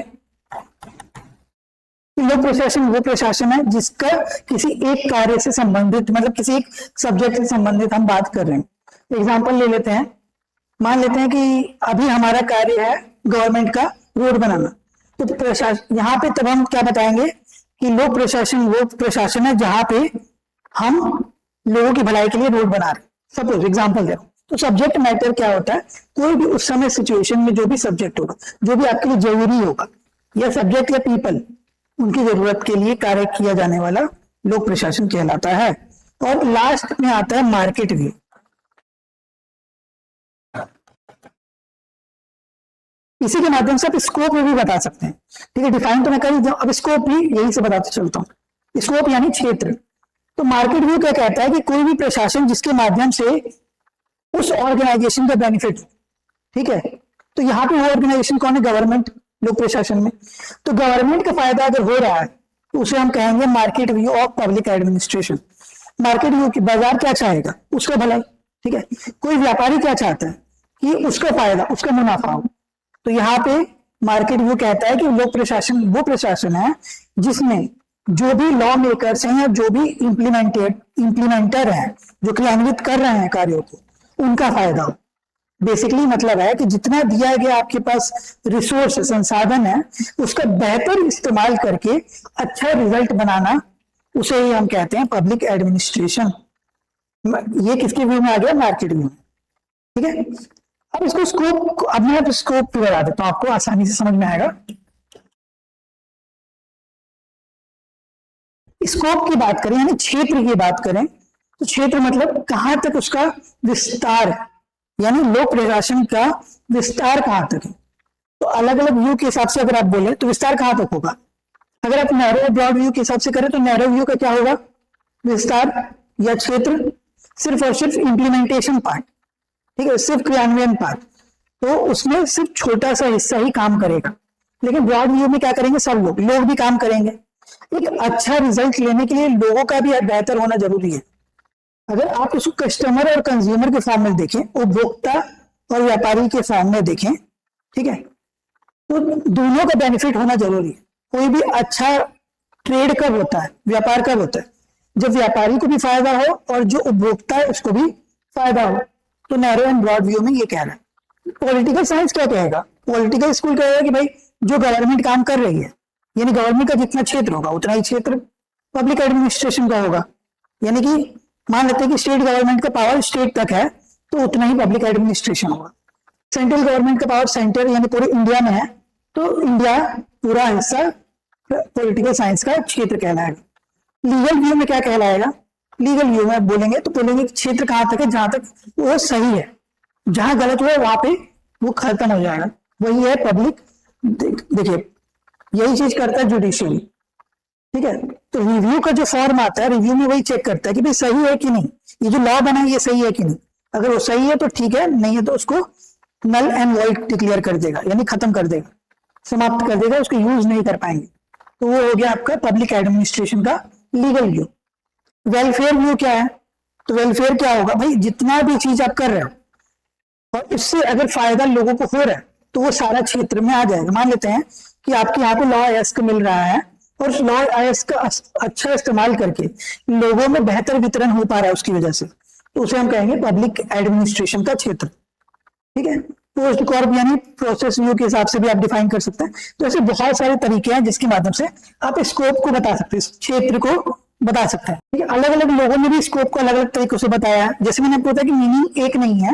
लोक प्रशासन वो प्रशासन है जिसका किसी एक कार्य से संबंधित, मतलब किसी एक सब्जेक्ट से संबंधित हम बात कर रहे हैं। एग्जांपल ले लेते हैं, मान लेते हैं कि अभी हमारा कार्य है गवर्नमेंट का रोड बनाना, तो प्रशासन यहाँ पे तब हम क्या बताएंगे कि लोक प्रशासन वो प्रशासन है जहां पे हम लोगों की भलाई के लिए रोड बना रहे। सपोज एग्जाम्पल दे, तो सब्जेक्ट मैटर क्या होता है, कोई भी उस समय सिचुएशन में जो भी सब्जेक्ट होगा, जो भी आपके लिए जरूरी होगा, या सब्जेक्ट या पीपल उनकी जरूरत के लिए कार्य किया जाने वाला लोक प्रशासन कहलाता है। और लास्ट में आता है मार्केट व्यू। इसी के माध्यम से आप स्कोप में भी बता सकते हैं। ठीक है, डिफाइन तो मैं कर, अब स्कोप भी यही से बताते चलता हूँ। स्कोप यानी क्षेत्र। तो मार्केट व्यू क्या कहता है कि कोई भी प्रशासन जिसके माध्यम से उस ऑर्गेनाइजेशन का बेनिफिट, ठीक है, तो यहाँ पे वो ऑर्गेनाइजेशन कौन है, गवर्नमेंट, लोक प्रशासन में। तो गवर्नमेंट का फायदा अगर हो रहा है तो उसे हम कहेंगे market view of public administration. Market view की बाजार क्या चाहेगा, उसका भलाई। ठीक है, कोई व्यापारी क्या चाहता है कि उसका फायदा, उसका मुनाफा हो। तो यहाँ पे मार्केट व्यू कहता है कि लोक प्रशासन वो प्रशासन है जिसमें जो भी लॉ मेकर्स हैं या जो भी इम्प्लीमेंटर हैं, जो क्रियान्वित कर रहे हैं कार्यों को, उनका फायदा हो। बेसिकली मतलब है कि जितना दिया गया आपके पास रिसोर्स, संसाधन है, उसका बेहतर इस्तेमाल करके अच्छा रिजल्ट बनाना, उसे ही हम कहते हैं पब्लिक एडमिनिस्ट्रेशन। ये किसके व्यू में आ गया, मार्केट व्यू में। ठीक है, अब इसको स्कोप, अब मैं स्कोप बता देता हूं आपको, आसानी से समझ में आएगा। स्कोप की बात करें यानी क्षेत्र की बात करें, तो क्षेत्र मतलब कहां तक उसका विस्तार है, यानी लोक प्रशासन का विस्तार कहां तक है। तो अलग अलग व्यू के हिसाब से अगर आप बोले तो विस्तार कहां तक होगा। अगर आप नैरो ब्रॉड व्यू के हिसाब से करें तो नैरो व्यू का क्या होगा, विस्तार या क्षेत्र सिर्फ और सिर्फ इंप्लीमेंटेशन पार्ट। ठीक है, सिर्फ क्रियान्वयन पार्ट, तो उसमें सिर्फ छोटा सा हिस्सा ही काम करेगा। लेकिन ब्रॉड व्यू में क्या करेंगे, सब लोग भी काम करेंगे। एक अच्छा रिजल्ट लेने के लिए लोगों का भी बेहतर होना जरूरी है। अगर आप उसको कस्टमर और कंज्यूमर के फॉर्म में देखें, उपभोक्ता और व्यापारी के फॉर्म में देखें, ठीक है, तो दोनों का बेनिफिट होना जरूरी है। कोई भी अच्छा ट्रेड कब होता है, व्यापार कब होता है, जब व्यापारी को भी फायदा हो और जो उपभोक्ता है उसको भी फायदा हो। तो नैरो एंड ब्रॉड व्यू में ये कह रहा है। पॉलिटिकल साइंस क्या कहेगा, पॉलिटिकल स्कूल कहेगा कि भाई जो गवर्नमेंट काम कर रही है, यानी गवर्नमेंट का जितना क्षेत्र होगा उतना ही क्षेत्र पब्लिक एडमिनिस्ट्रेशन का होगा। यानी कि मान लेते हैं कि स्टेट गवर्नमेंट का पावर स्टेट तक है तो उतना ही पब्लिक एडमिनिस्ट्रेशन होगा। सेंट्रल गवर्नमेंट का पावर सेंटर यानी पूरे इंडिया में है तो इंडिया पूरा हिस्सा पॉलिटिकल साइंस का क्षेत्र कहलाएगा। लीगल व्यू में क्या कहलाएगा? लीगल व्यू में बोलेंगे तो बोलेंगे क्षेत्र कहां तक है जहां तक वो सही है, जहां गलत हुआ वहां पे वो खत्म हो जाएगा। वही है पब्लिक। देखिए यही चीज करता है जुडिशियरी, ठीक है। तो रिव्यू का जो फॉर्म आता है, रिव्यू में वही चेक करता है कि भाई सही है कि नहीं, ये जो लॉ बना है ये सही है कि नहीं। अगर वो सही है तो ठीक है, नहीं है तो उसको नल एंड वॉइड डिक्लेयर कर देगा, यानी खत्म कर देगा, समाप्त कर देगा, उसको यूज नहीं कर पाएंगे। तो वो हो गया आपका पब्लिक एडमिनिस्ट्रेशन का लीगल व्यू। वेलफेयर व्यू क्या है? तो वेलफेयर क्या होगा भाई, जितना भी चीज आप कर रहे हो और इससे अगर फायदा लोगों को हो रहा है तो वो सारा क्षेत्र में आ जाएगा। मान लेते हैं कि आपके यहाँ पे लॉ आयस्क मिल रहा है और लॉ आयस्क का अच्छा इस्तेमाल करके लोगों में बेहतर वितरण हो पा रहा है उसकी वजह से, तो उसे हम कहेंगे पब्लिक एडमिनिस्ट्रेशन का क्षेत्र, ठीक है। पोस्ट कॉर्प यानी प्रोसेस व्यू के हिसाब से भी आप डिफाइन कर सकते हैं। तो ऐसे बहुत सारे तरीके हैं जिसके माध्यम से आप स्कोप को बता सकते हैं, क्षेत्र को बता सकते हैं, ठीक है। अलग अलग लोगों ने भी स्कोप को अलग अलग तरीकों से बताया है। जैसे मैंने आपको बताया कि मीनिंग एक नहीं है,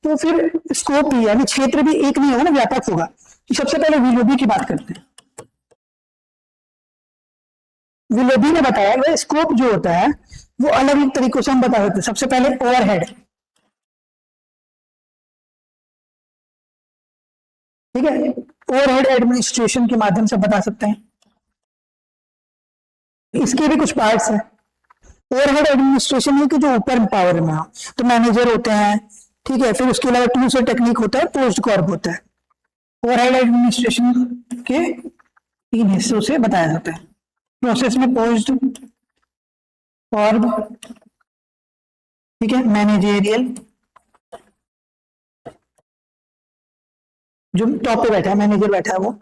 तो फिर स्कोप भी यानी क्षेत्र भी एक नहीं होगा ना, व्यापक होगा। तो सबसे पहले विलोबी की बात करते हैं। विलोबी ने बताया कि स्कोप जो होता है वो अलग अलग तरीकों से हम बता सकते हैं। सबसे पहले ओवरहेड, ठीक है, ओवरहेड एडमिनिस्ट्रेशन के माध्यम से बता सकते हैं। इसके भी कुछ पार्ट्स हैं। ओवरहेड एडमिनिस्ट्रेशन है कि जो ऊपर पावर में हो, तो मैनेजर होते हैं, ठीक है। फिर उसके अलावा टूल्स और टेक्निक होता है, पोस्ट कॉर्प होता है। ओवरहेड एडमिनिस्ट्रेशन के तीन हिस्सों से बताया जाता है। प्रोसेस में पोस्ट कॉर्प, ठीक है, मैनेजेरियल जो टॉप पे बैठा है, मैनेजर बैठा है वो,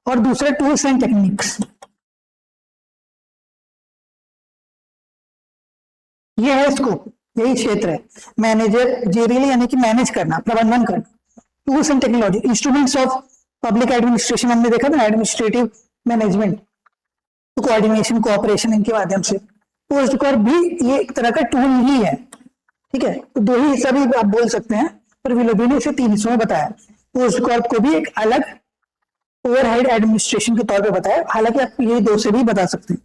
और दूसरा टूल्स एंड टेक्निक्स, ये है स्कोप, यही क्षेत्र है। मैनेजर जेरियल यानी कि मैनेज करना, प्रबंधन करना। Tools and technology, instruments of public administration हमने देखा था, एडमिनिस्ट्रेटिव मैनेजमेंट, तो कोऑर्डिनेशन कोऑपरेशन इनके माध्यम से। पोस्ट कॉर्प भी ये एक तरह का टूल ही है, ठीक है। तो दो ही हिस्सा भी आप बोल सकते हैं, पर विलोबी ने इसे तीन हिस्सों में बताया। पोस्ट कॉर्प को भी एक अलग ओवरहेड एडमिनिस्ट्रेशन के तौर पे बताया, हालांकि आप ये दो से भी बता सकते हैं।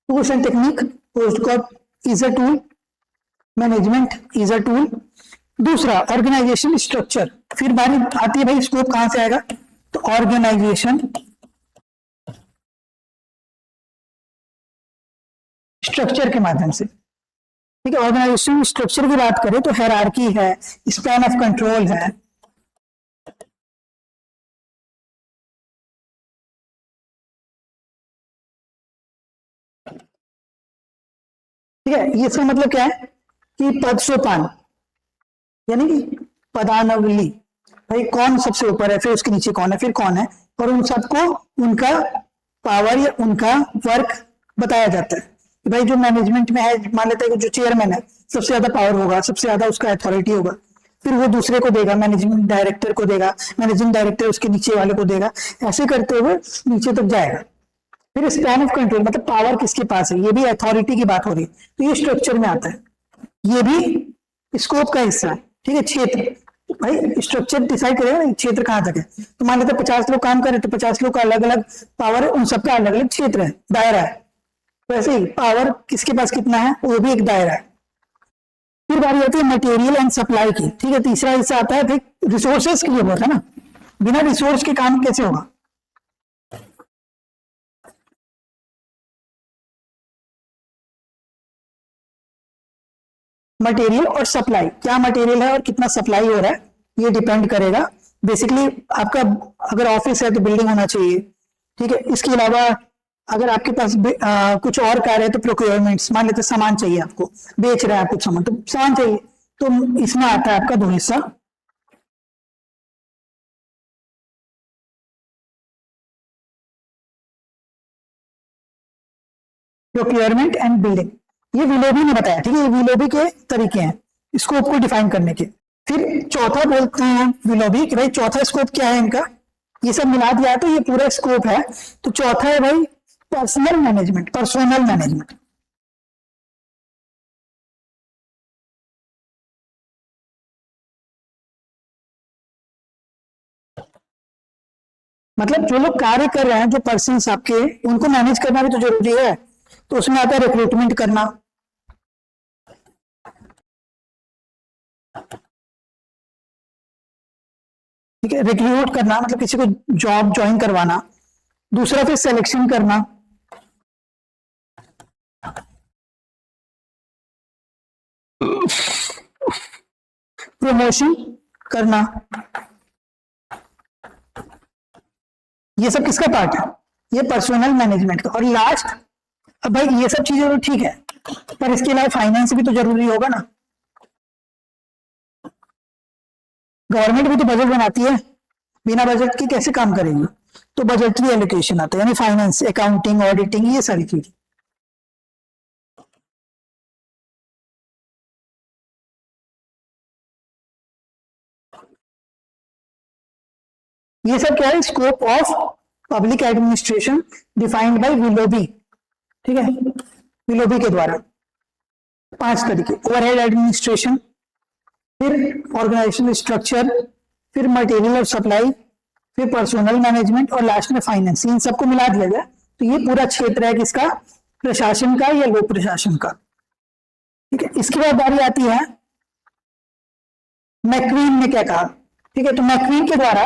Tools and technique, post Corp is a tool, management is a tool. दूसरा ऑर्गेनाइजेशन स्ट्रक्चर, फिर बारी आती है भाई स्कोप कहां से आएगा, तो ऑर्गेनाइजेशन स्ट्रक्चर के माध्यम से, ठीक है। ऑर्गेनाइजेशन स्ट्रक्चर की बात करें तो हायरार्की है, स्पैन ऑफ कंट्रोल है, ठीक है। ये इसका मतलब क्या है कि पद सोपान, यानी कि पदानुवली, भाई कौन सबसे ऊपर है, फिर उसके नीचे कौन है, फिर कौन है, और उन सबको उनका पावर या उनका वर्क बताया जाता है। कि भाई जो मैनेजमेंट में है, मान लेते हैं कि जो चेयरमैन है सबसे ज्यादा पावर होगा, सबसे ज्यादा उसका अथॉरिटी होगा, फिर वो दूसरे को देगा, मैनेजिंग डायरेक्टर को देगा, मैनेजिंग डायरेक्टर उसके नीचे वाले को देगा, ऐसे करते हुए नीचे तक जाएगा। फिर स्पैन ऑफ कंट्रोल मतलब पावर किसके पास है, ये भी अथॉरिटी की बात हो रही है, तो ये स्ट्रक्चर में आता है, ये भी स्कोप का हिस्सा है, ठीक है। क्षेत्र, भाई स्ट्रक्चर डिसाइड करेगा ना क्षेत्र कहां तक है। तो मान लेते 50 लोग काम कर रहे, तो 50 लोग का अलग अलग पावर है, उन सबका अलग अलग क्षेत्र है, दायरा है। वैसे ही पावर किसके पास कितना है वो भी एक दायरा है। फिर बारी आती है मटेरियल एंड सप्लाई की, ठीक है। तीसरा हिस्सा आता है फिर रिसोर्सेस की जरूरत है ना, बिना रिसोर्स के काम कैसे होगा। मटेरियल और सप्लाई, क्या मटेरियल है और कितना सप्लाई हो रहा है, ये डिपेंड करेगा। बेसिकली आपका अगर ऑफिस है तो बिल्डिंग होना चाहिए, ठीक है। इसके अलावा अगर आपके पास कुछ और कार्य है तो प्रोक्योरमेंट्स, मान लेते सामान चाहिए आपको, बेच रहे हैं आप कुछ सामान, तो सामान चाहिए, तो इसमें आता है आपका दो हिस्सा, प्रोक्योरमेंट एंड बिल्डिंग। ये विलोबी ने बताया, ठीक है, ये विलोबी के तरीके हैं स्कोप को डिफाइन करने के। फिर चौथा बोलते हैं विलोबी कि भाई चौथा स्कोप क्या है इनका, ये सब मिला दिया तो ये पूरा स्कोप है। तो चौथा है भाई पर्सनल मैनेजमेंट, पर्सनल मैनेजमेंट। मतलब जो लोग कार्य कर रहे हैं, जो पर्सन आपके, उनको मैनेज करना भी तो जरूरी है। तो उसमें आता है रिक्रूटमेंट करना, ठीक है, रिक्रूट करना मतलब किसी को जॉब ज्वाइन करवाना। दूसरा फिर सिलेक्शन करना, प्रमोशन करना, ये सब किसका पार्ट है? ये पर्सनल मैनेजमेंट का। और लास्ट, अब भाई ये सब चीजें तो ठीक है, पर इसके अलावा फाइनेंस भी तो जरूरी होगा ना। गवर्नमेंट भी तो बजट बनाती है, बिना बजट के कैसे काम करेगी? तो बजटरी एलोकेशन आता है, यानी फाइनेंस, अकाउंटिंग, ऑडिटिंग, ये सारी चीज। ये सब क्या है? Scope of public administration defined by Willoughby, ठीक है, विलोबी के द्वारा। 5 तरीके: ओवरहेड एडमिनिस्ट्रेशन, फिर ऑर्गेनाइजेशनल स्ट्रक्चर, फिर मटेरियल और सप्लाई, फिर पर्सनल मैनेजमेंट, और लास्ट में फाइनेंस। इन सबको मिला दिया जाए तो ये पूरा क्षेत्र है किसका? प्रशासन का या लोक प्रशासन का। ठीक है, इसके बाद बारी आती है मैक्वीन ने क्या कहा। ठीक है, तो मैक्वीन के द्वारा,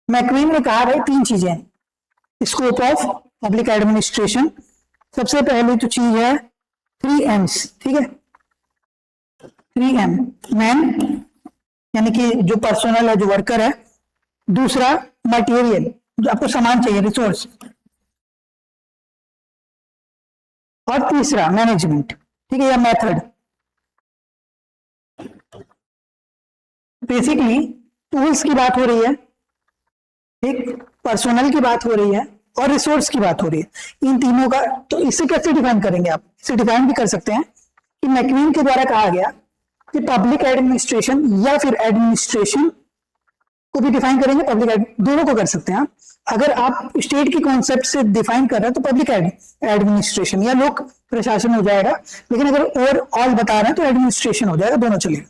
मैक्वीन ने कहा भाई 3 चीजें: स्कोप ऑफ पब्लिक एडमिनिस्ट्रेशन, सबसे पहली तो चीज है 3 M's, ठीक है, 3 M, मैन यानी कि जो पर्सनल है, जो वर्कर है। दूसरा मटेरियल, जो आपको सामान चाहिए, रिसोर्स। और तीसरा मैनेजमेंट, ठीक है, या मेथड। बेसिकली टूल्स की बात हो रही है, ठीक, पर्सनल की बात हो रही है, और रिसोर्स की बात हो रही है, इन तीनों का। तो इसे कैसे डिफाइन करेंगे आप? इसे डिफाइन भी कर सकते हैं कि मैक्वीन के द्वारा कहा गया कि पब्लिक एडमिनिस्ट्रेशन या फिर एडमिनिस्ट्रेशन को भी डिफाइन करेंगे, पब्लिक दोनों को कर सकते हैं आप। अगर आप स्टेट की कॉन्सेप्ट से डिफाइन कर रहे हैं तो पब्लिक एडमिनिस्ट्रेशन या लोक प्रशासन हो जाएगा, लेकिन अगर ओवरऑल बता रहे हैं तो एडमिनिस्ट्रेशन हो जाएगा, दोनों चलेगा।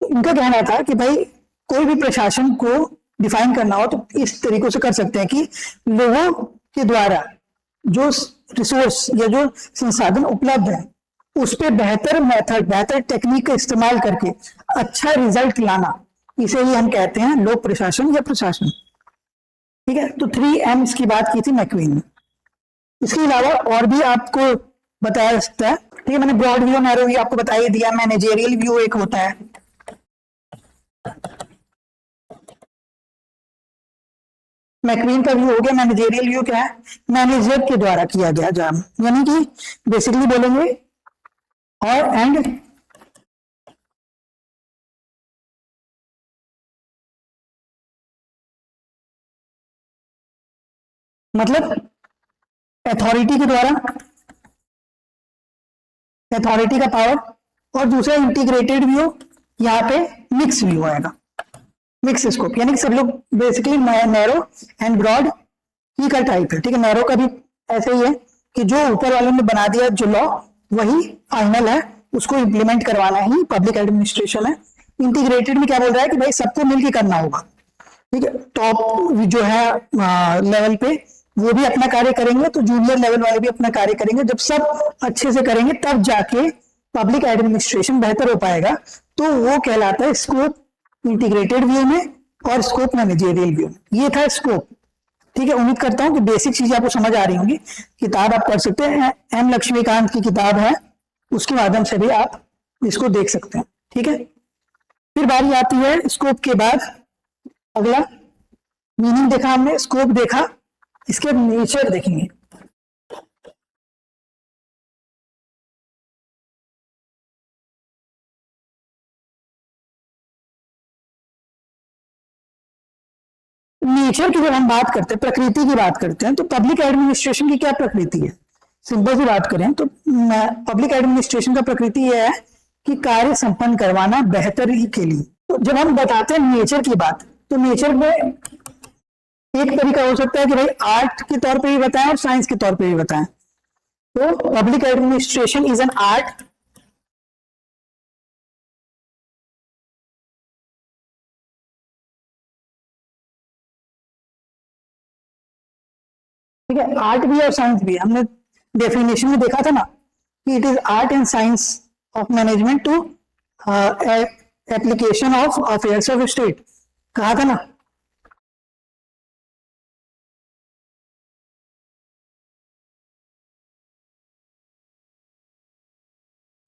तो इनका कहना था कि भाई कोई भी प्रशासन को डिफाइन करना हो तो इस तरीकों से कर सकते हैं कि लोगों के द्वारा जो रिसोर्स या जो संसाधन उपलब्ध है उस पर बेहतर मेथड, बेहतर टेक्निक का इस्तेमाल करके अच्छा रिजल्ट लाना, इसे ही हम कहते हैं लोक प्रशासन या प्रशासन। ठीक है, तो 3 M's की बात की थी मैक्वीन ने। इसके अलावा और भी आपको बताया जा सकता है, ठीक है, मैंने ब्रॉड व्यू, नैरो व्यू आपको बता ही दिया। मैनेजेरियल व्यू एक होता है, मैक्वीन का व्यू हो गया। मैनेजेरियल व्यू क्या है? मैनेजर के द्वारा किया गया काम, यानी कि बेसिकली बोलेंगे और एंड मतलब अथॉरिटी के द्वारा, अथॉरिटी का पावर। और दूसरा इंटीग्रेटेड व्यू, यहाँ पे मिक्स व्यू आएगा, मिक्स स्कोप, यानी कि सब लोग बेसिकली नैरो एंड ब्रॉड ही का टाइप है। ठीक है, नैरो का भी ऐसे ही है कि जो ऊपर वालों ने बना दिया जो लॉ वही फाइनल है, उसको इम्प्लीमेंट करवाना ही पब्लिक एडमिनिस्ट्रेशन है। इंटीग्रेटेड में क्या बोल रहा है कि भाई सबको मिलकर करना होगा। ठीक है, टॉप जो है लेवल पे वो भी अपना कार्य करेंगे, तो जूनियर लेवल वाले भी अपना कार्य करेंगे। जब सब अच्छे से करेंगे तब जाके पब्लिक एडमिनिस्ट्रेशन बेहतर हो पाएगा। तो वो कहलाता है स्कोप इंटीग्रेटेड व्यू में और स्कोप मैनेजेरियल व्यू। ये था स्कोप। ठीक है, उम्मीद करता हूं कि बेसिक चीजें आपको समझ आ रही होंगी। किताब आप पढ़ सकते हैं, एम लक्ष्मीकांत की किताब है, उसके माध्यम से भी आप इसको देख सकते हैं। ठीक है, फिर बारी आती है स्कोप के बाद अगला। मीनिंग देखा हमने, स्कोप देखा, इसके नेचर देखेंगे। नेचर की जब हम बात करते हैं, प्रकृति की बात करते हैं, तो पब्लिक एडमिनिस्ट्रेशन की क्या प्रकृति है? सिंपल सी बात करें तो पब्लिक एडमिनिस्ट्रेशन का प्रकृति यह है कि कार्य संपन्न करवाना बेहतरी के लिए। तो जब हम बताते हैं नेचर की बात, तो नेचर में एक तरीका हो सकता है कि भाई आर्ट के तौर पे भी बताएं और साइंस के तौर पे भी बताएं। तो public administration is an art ठीक है, आर्ट भी है और साइंस भी है। हमने डेफिनेशन में देखा था ना कि it is art and science of management to application of affairs of state, कहा था ना।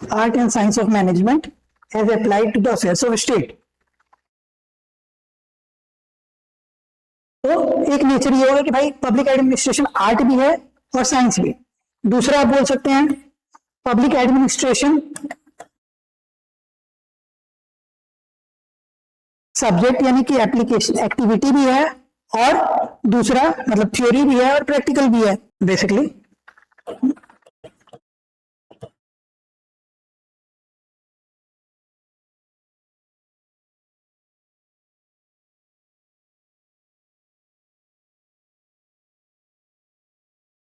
Art and science of management as applied to the affairs of state. तो एक नेचर ये होगा कि भाई पब्लिक एडमिनिस्ट्रेशन आर्ट भी है और साइंस भी। दूसरा आप बोल सकते हैं पब्लिक एडमिनिस्ट्रेशन सब्जेक्ट यानी कि एप्लीकेशन एक्टिविटी भी है, और दूसरा मतलब थ्योरी भी है और प्रैक्टिकल भी है बेसिकली।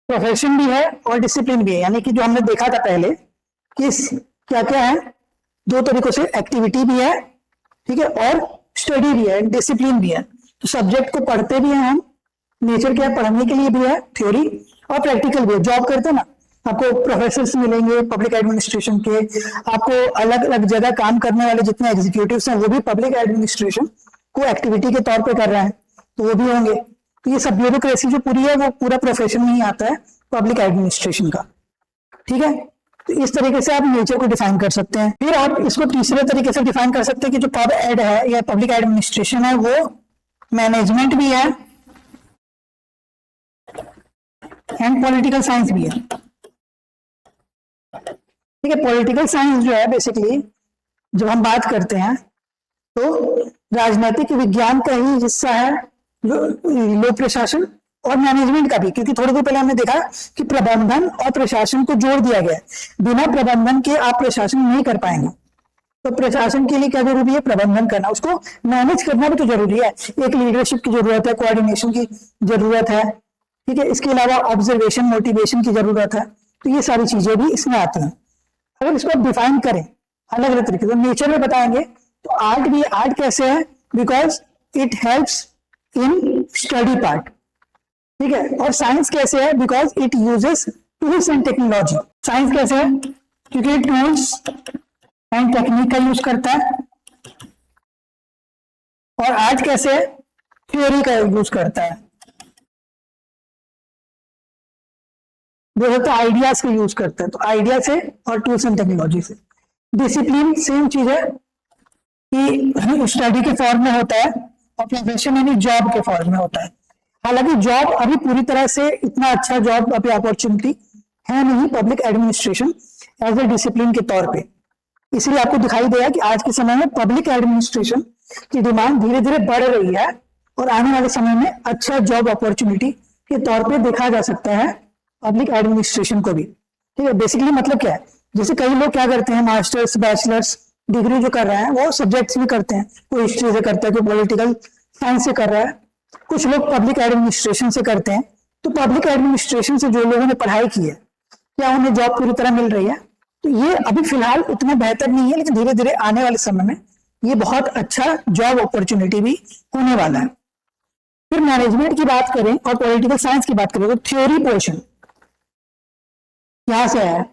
प्रोफेशन भी है और डिसिप्लिन भी है, यानी कि जो हमने देखा था पहले कि क्या क्या है, दो तरीकों से एक्टिविटी भी है, ठीक है, और स्टडी भी है, डिसिप्लिन भी है। तो सब्जेक्ट को पढ़ते भी हैं हम, नेचर क्या पढ़ने के लिए भी है, थ्योरी और प्रैक्टिकल भी है। जॉब करते हैं ना, आपको प्रोफेसर्स मिलेंगे पब्लिक एडमिनिस्ट्रेशन के, आपको अलग अलग जगह काम करने वाले जितने एग्जीक्यूटिव्स हैं वो भी पब्लिक एडमिनिस्ट्रेशन को एक्टिविटी के तौर पे कर रहे हैं, तो वो भी होंगे। तो ये सब ब्यूरोक्रेसी जो पूरी है वो पूरा प्रोफेशन में ही आता है पब्लिक एडमिनिस्ट्रेशन का, ठीक है। तो इस तरीके से आप नेचर को डिफाइन कर सकते हैं। फिर आप इसको तीसरे तरीके से डिफाइन कर सकते हैं कि जो पब एड है या पब्लिक एडमिनिस्ट्रेशन है वो मैनेजमेंट भी है एंड पॉलिटिकल साइंस भी है, ठीक है। पॉलिटिकल साइंस जो है बेसिकली जब हम बात करते हैं तो राजनीतिक विज्ञान का ही हिस्सा है लोक प्रशासन और मैनेजमेंट का भी, क्योंकि थोड़ी देर पहले हमने देखा कि प्रबंधन और प्रशासन को जोड़ दिया गया है। बिना प्रबंधन के आप प्रशासन नहीं कर पाएंगे। तो प्रशासन के लिए क्या जरूरी है, प्रबंधन करना, उसको मैनेज करना भी तो जरूरी है। एक लीडरशिप की जरूरत है, कोऑर्डिनेशन की जरूरत है, ठीक है। इसके अलावा ऑब्जर्वेशन मोटिवेशन की जरूरत है। तो ये सारी चीजें भी इसमें आती हैं। अगर इसको आप डिफाइन करें अलग अलग तरीके से, तो नेचर में बताएंगे तो आर्ट भी, आर्ट कैसे है, because it helps in study part, ठीक है। और साइंस कैसे है, because it uses tools and technology. Science कैसे है, क्योंकि टूल्स एंड टेक्निक का यूज करता है। और आर्ट कैसे है, थ्योरी का यूज करता है, तो आइडियाज का यूज करता है। तो आइडिया से और टूल्स एंड टेक्नोलॉजी से। डिसिप्लिन सेम चीज है कि स्टडी के फॉर्म में होता है और प्रोफेशन यानी जॉब के फॉर्म में होता है। हालांकि जॉब अभी पूरी तरह से इतना अच्छा जॉब अभी अपॉर्चुनिटी है नहीं public administration as a discipline के तौर पे, इसलिए आपको दिखाई देगा कि आज के समय में पब्लिक एडमिनिस्ट्रेशन की डिमांड धीरे धीरे बढ़ रही है और आने वाले समय में अच्छा जॉब अपॉर्चुनिटी के तौर पे देखा जा सकता है पब्लिक एडमिनिस्ट्रेशन को भी, ठीक है। बेसिकली मतलब क्या है, जैसे कई लोग क्या करते हैं, मास्टर्स बैचलर्स डिग्री जो कर रहे हैं वो सब्जेक्ट्स भी करते हैं, कोई हिस्ट्री से करता है, कोई पॉलिटिकल साइंस से कर रहा है, कुछ लोग पब्लिक एडमिनिस्ट्रेशन से करते हैं। तो पब्लिक एडमिनिस्ट्रेशन से जो लोगों ने पढ़ाई की है, क्या उन्हें जॉब पूरी तरह मिल रही है, तो ये अभी फिलहाल उतना बेहतर नहीं है, लेकिन धीरे धीरे आने वाले समय में ये बहुत अच्छा जॉब अपॉर्चुनिटी भी होने वाला है। फिर मैनेजमेंट की बात करें और पॉलिटिकल साइंस की बात करें तो थ्योरी पोर्शन यहां से आया है,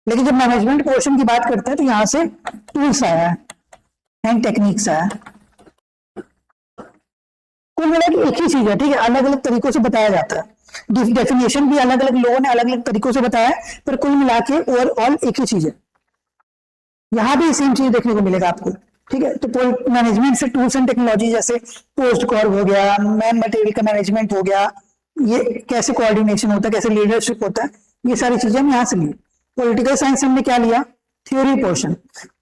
लेकिन जब मैनेजमेंट पोर्शन की बात करते हैं तो यहां से टूल्स आया है एंड टेक्निक्स आया है। कुल मिला के एक ही चीज है, ठीक है, अलग अलग तरीकों से बताया जाता है। डेफिनेशन भी अलग अलग लोगों ने अलग अलग तरीकों से बताया है, पर कुल मिला के ओवरऑल एक ही चीज है। यहां भी सेम चीज देखने को मिलेगा आपको, ठीक है। तो मैनेजमेंट से टूल्स एंड टेक्नोलॉजी जैसे पोस्ट कॉर्व हो गया, मैन मटेरियल का मैनेजमेंट हो गया, ये कैसे कोऑर्डिनेशन होता है, कैसे लीडरशिप होता है, ये सारी चीजें हम यहाँ से ली। पॉलिटिकल साइंस हमने क्या लिया, थ्योरी पोर्शन,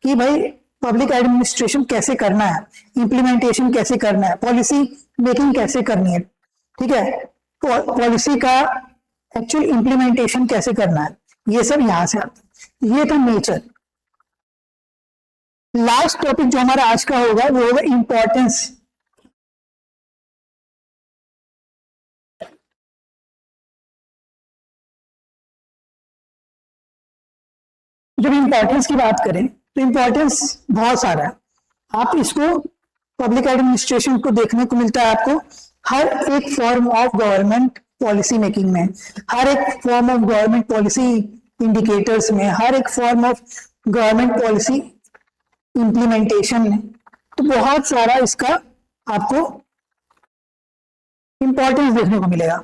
कि भाई पब्लिक एडमिनिस्ट्रेशन कैसे करना है, इंप्लीमेंटेशन कैसे करना है, पॉलिसी मेकिंग कैसे करनी है, ठीक है, पॉलिसी का एक्चुअल इंप्लीमेंटेशन कैसे करना है, ये सब यहां से आता है। ये था नेचर। लास्ट टॉपिक जो हमारा आज का होगा वो होगा इंपॉर्टेंस। जब इंपॉर्टेंस की बात करें तो इंपॉर्टेंस बहुत सारा है। आप इसको पब्लिक एडमिनिस्ट्रेशन को देखने को मिलता है आपको हर एक form of government policy making में, हर एक form of government policy indicators में, हर एक form of government policy implementation में। तो बहुत सारा इसका आपको इंपॉर्टेंस देखने को मिलेगा।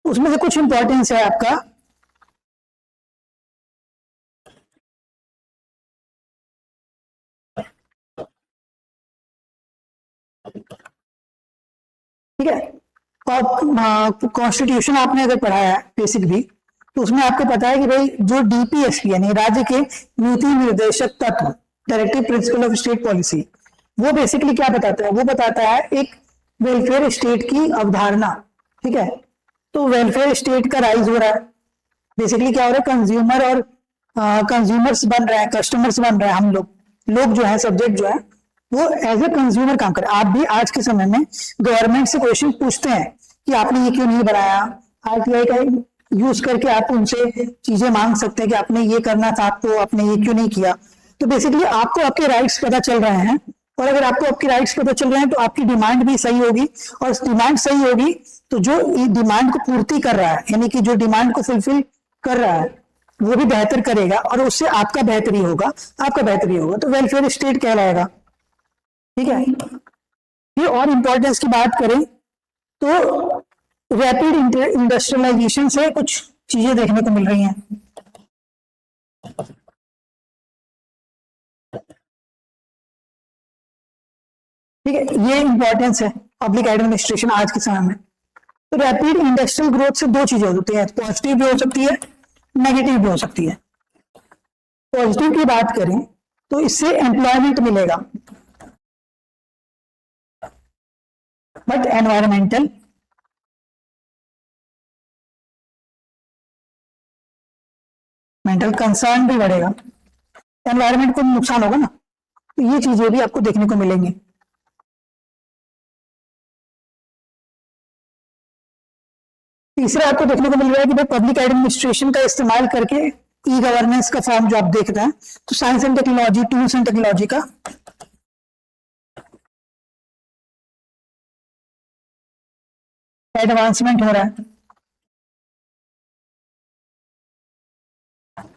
उसमें से कुछ इंपॉर्टेंस है आपका ठीक है। और कॉन्स्टिट्यूशन आपने अगर पढ़ा है बेसिक भी, तो उसमें आपको पता है कि भाई जो डीपीएसपी यानी राज्य के नीति निर्देशक तत्व, directive principle of state policy, वो बेसिकली क्या बताता है? वो बताता है एक वेलफेयर स्टेट की अवधारणा। ठीक है, तो वेलफेयर स्टेट का राइज हो रहा है। बेसिकली क्या हो रहा है? कंज्यूमर और कंज्यूमर्स बन रहे हैं, कस्टमर्स बन रहे हैं। हम लोग जो है, सब्जेक्ट जो है, वो एज ए कंज्यूमर काम करे। आप भी आज के समय में गवर्नमेंट से क्वेश्चन पूछते हैं कि आपने ये क्यों नहीं बनाया, आरटीआई का यूज करके आप उनसे चीजें मांग सकते हैं कि आपने ये करना था, आपको आपने ये क्यों नहीं किया। तो बेसिकली आपको आपके राइट्स पता चल रहे हैं, और अगर आपको आपके राइट्स पता चल रहे हैं तो आपकी डिमांड भी सही होगी, और डिमांड सही होगी तो जो डिमांड को पूर्ति कर रहा है, यानी कि जो डिमांड को फुलफिल कर रहा है, वो भी बेहतर करेगा, और उससे आपका बेहतरी होगा, तो वेलफेयर स्टेट कहलाएगा। ठीक है, ये और इंपॉर्टेंस की बात करें तो रैपिड इंडस्ट्रियलाइजेशन से कुछ चीजें देखने को मिल रही हैं। ठीक है, ये इंपॉर्टेंस है पब्लिक एडमिनिस्ट्रेशन आज के समय में। तो रैपिड इंडस्ट्रियल ग्रोथ से दो चीजें होती है, पॉजिटिव भी हो सकती है, नेगेटिव भी हो सकती है। पॉजिटिव की बात करें तो इससे एम्प्लॉयमेंट मिलेगा, बट एनवायरमेंटल कंसर्न भी बढ़ेगा, एनवायरमेंट को नुकसान होगा ना, तो ये चीजें भी आपको देखने को मिलेंगी। तीसरा आपको देखने को मिल रहा है कि भाई पब्लिक एडमिनिस्ट्रेशन का इस्तेमाल करके ई गवर्नेंस का फॉर्म जो आप देख रहे हैं, तो science and technology, tools and technology का एडवांसमेंट हो रहा है।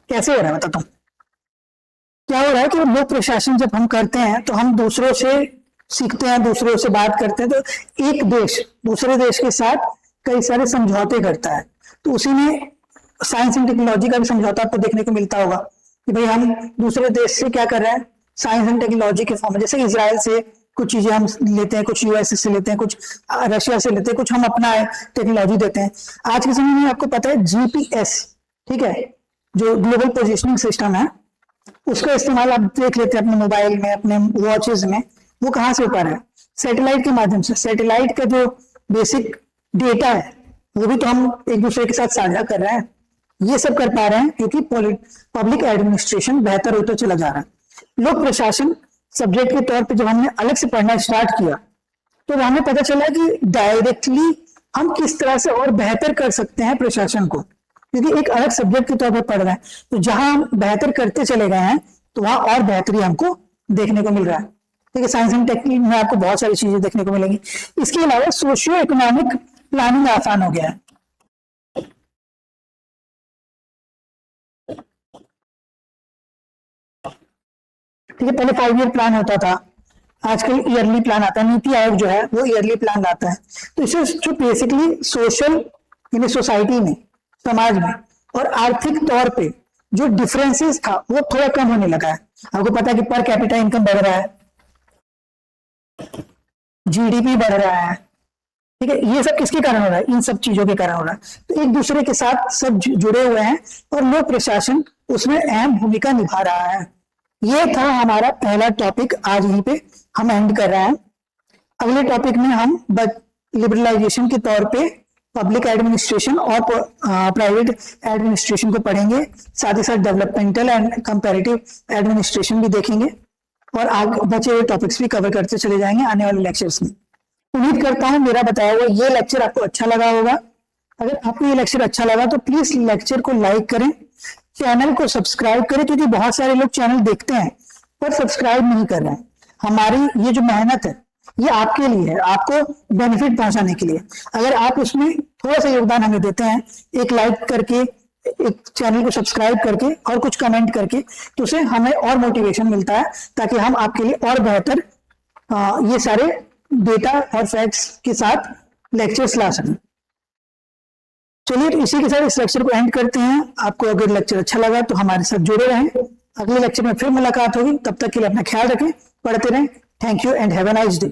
कैसे हो रहा है बताता हूं। क्या हो रहा है कि लोक प्रशासन जब हम करते हैं तो हम दूसरों से सीखते हैं, दूसरों से बात करते हैं। तो एक देश दूसरे देश के साथ कई सारे समझौते करता है, तो उसी में साइंस एंड टेक्नोलॉजी का भी समझौता आपको देखने को मिलता होगा कि भाई हम दूसरे देश से क्या कर रहे हैं, साइंस एंड टेक्नोलॉजी के फॉर्म में। जैसे इजराइल से कुछ चीजें हम लेते हैं, कुछ यूएस से लेते हैं, कुछ रशिया से लेते हैं, कुछ हम अपना टेक्नोलॉजी देते हैं। आज के समय में आपको पता है जीपीएस, ठीक है, जो ग्लोबल पोजिशनिंग सिस्टम है, उसका इस्तेमाल आप देख लेते हैं अपने मोबाइल में, अपने वॉचेस में। वो कहाँ से हो पा रहा है? सैटेलाइट के माध्यम से। सैटेलाइट का जो बेसिक डेटा है वो भी तो हम एक दूसरे के साथ साझा कर रहे हैं। ये सब कर पा रहे हैं क्योंकि पब्लिक एडमिनिस्ट्रेशन बेहतर होता चला जा रहा है। लोक प्रशासन सब्जेक्ट के तौर पे जब हमने अलग से पढ़ना स्टार्ट किया तो हमें पता चला कि डायरेक्टली हम किस तरह से और बेहतर कर सकते हैं प्रशासन को, क्योंकि एक अलग सब्जेक्ट के तौर पर पढ़ रहे हैं। तो जहां हम बेहतर करते चले गए हैं तो वहां और बेहतरी हमको देखने को मिल रहा है। ठीक है, साइंस एंड टेक्निक में आपको बहुत सारी चीजें देखने को मिलेंगी। इसके अलावा सोशियो इकोनॉमिक प्लानिंग आसान हो गया है। ठीक है, पहले 5 ईयर प्लान होता था, आजकल ईयरली प्लान आता है। नीति आयोग जो है वो ईयरली प्लान लाता है। तो इससे जो बेसिकली सोशल यानी सोसाइटी में, समाज में और आर्थिक तौर पे जो डिफरेंसेस था वो थोड़ा कम होने लगा है। आपको पता है कि पर कैपिटा इनकम बढ़ रहा है, जीडीपी बढ़ रहा है। ठीक है, ये सब किसके कारण हो रहा है? इन सब चीजों के कारण हो रहा है। तो एक दूसरे के साथ सब जुड़े हुए हैं और लोक प्रशासन उसमें अहम भूमिका निभा रहा है। ये था हमारा पहला टॉपिक, आज यहीं पे हम एंड कर रहे हैं। अगले टॉपिक में हम लिबरलाइजेशन के तौर पे पब्लिक एडमिनिस्ट्रेशन और प्राइवेट एडमिनिस्ट्रेशन को पढ़ेंगे, साथ ही साथ डेवलपमेंटल एंड कंपैरेटिव एडमिनिस्ट्रेशन भी देखेंगे, और आगे बचे हुए टॉपिक्स भी कवर करते चले जाएंगे आने वाले लेक्चर्स में। उम्मीद करता हूं मेरा बताया हुआ ये लेक्चर आपको अच्छा लगा होगा। अगर आपको ये लेक्चर अच्छा लगा तो प्लीज लेक्चर को लाइक करें, चैनल को सब्सक्राइब करें, क्योंकि बहुत सारे लोग चैनल देखते हैं पर सब्सक्राइब नहीं कर रहे हैं। हमारी ये जो मेहनत है ये आपके लिए है, आपको बेनिफिट पहुंचाने के लिए। अगर आप उसमें थोड़ा सा योगदान हमें देते हैं, एक लाइक करके, एक चैनल को सब्सक्राइब करके और कुछ कमेंट करके, तो उसे हमें और मोटिवेशन मिलता है ताकि हम आपके लिए और बेहतर ये सारे डेटा और फैक्ट्स के साथ लेक्चर्स ला सकें। चलिए, तो इसी के साथ इस लेक्चर को एंड करते हैं। आपको अगर लेक्चर अच्छा लगा तो हमारे साथ जुड़े रहें, अगले लेक्चर में फिर मुलाकात होगी। तब तक के लिए अपना ख्याल रखें, पढ़ते रहें। Thank you and have a nice day.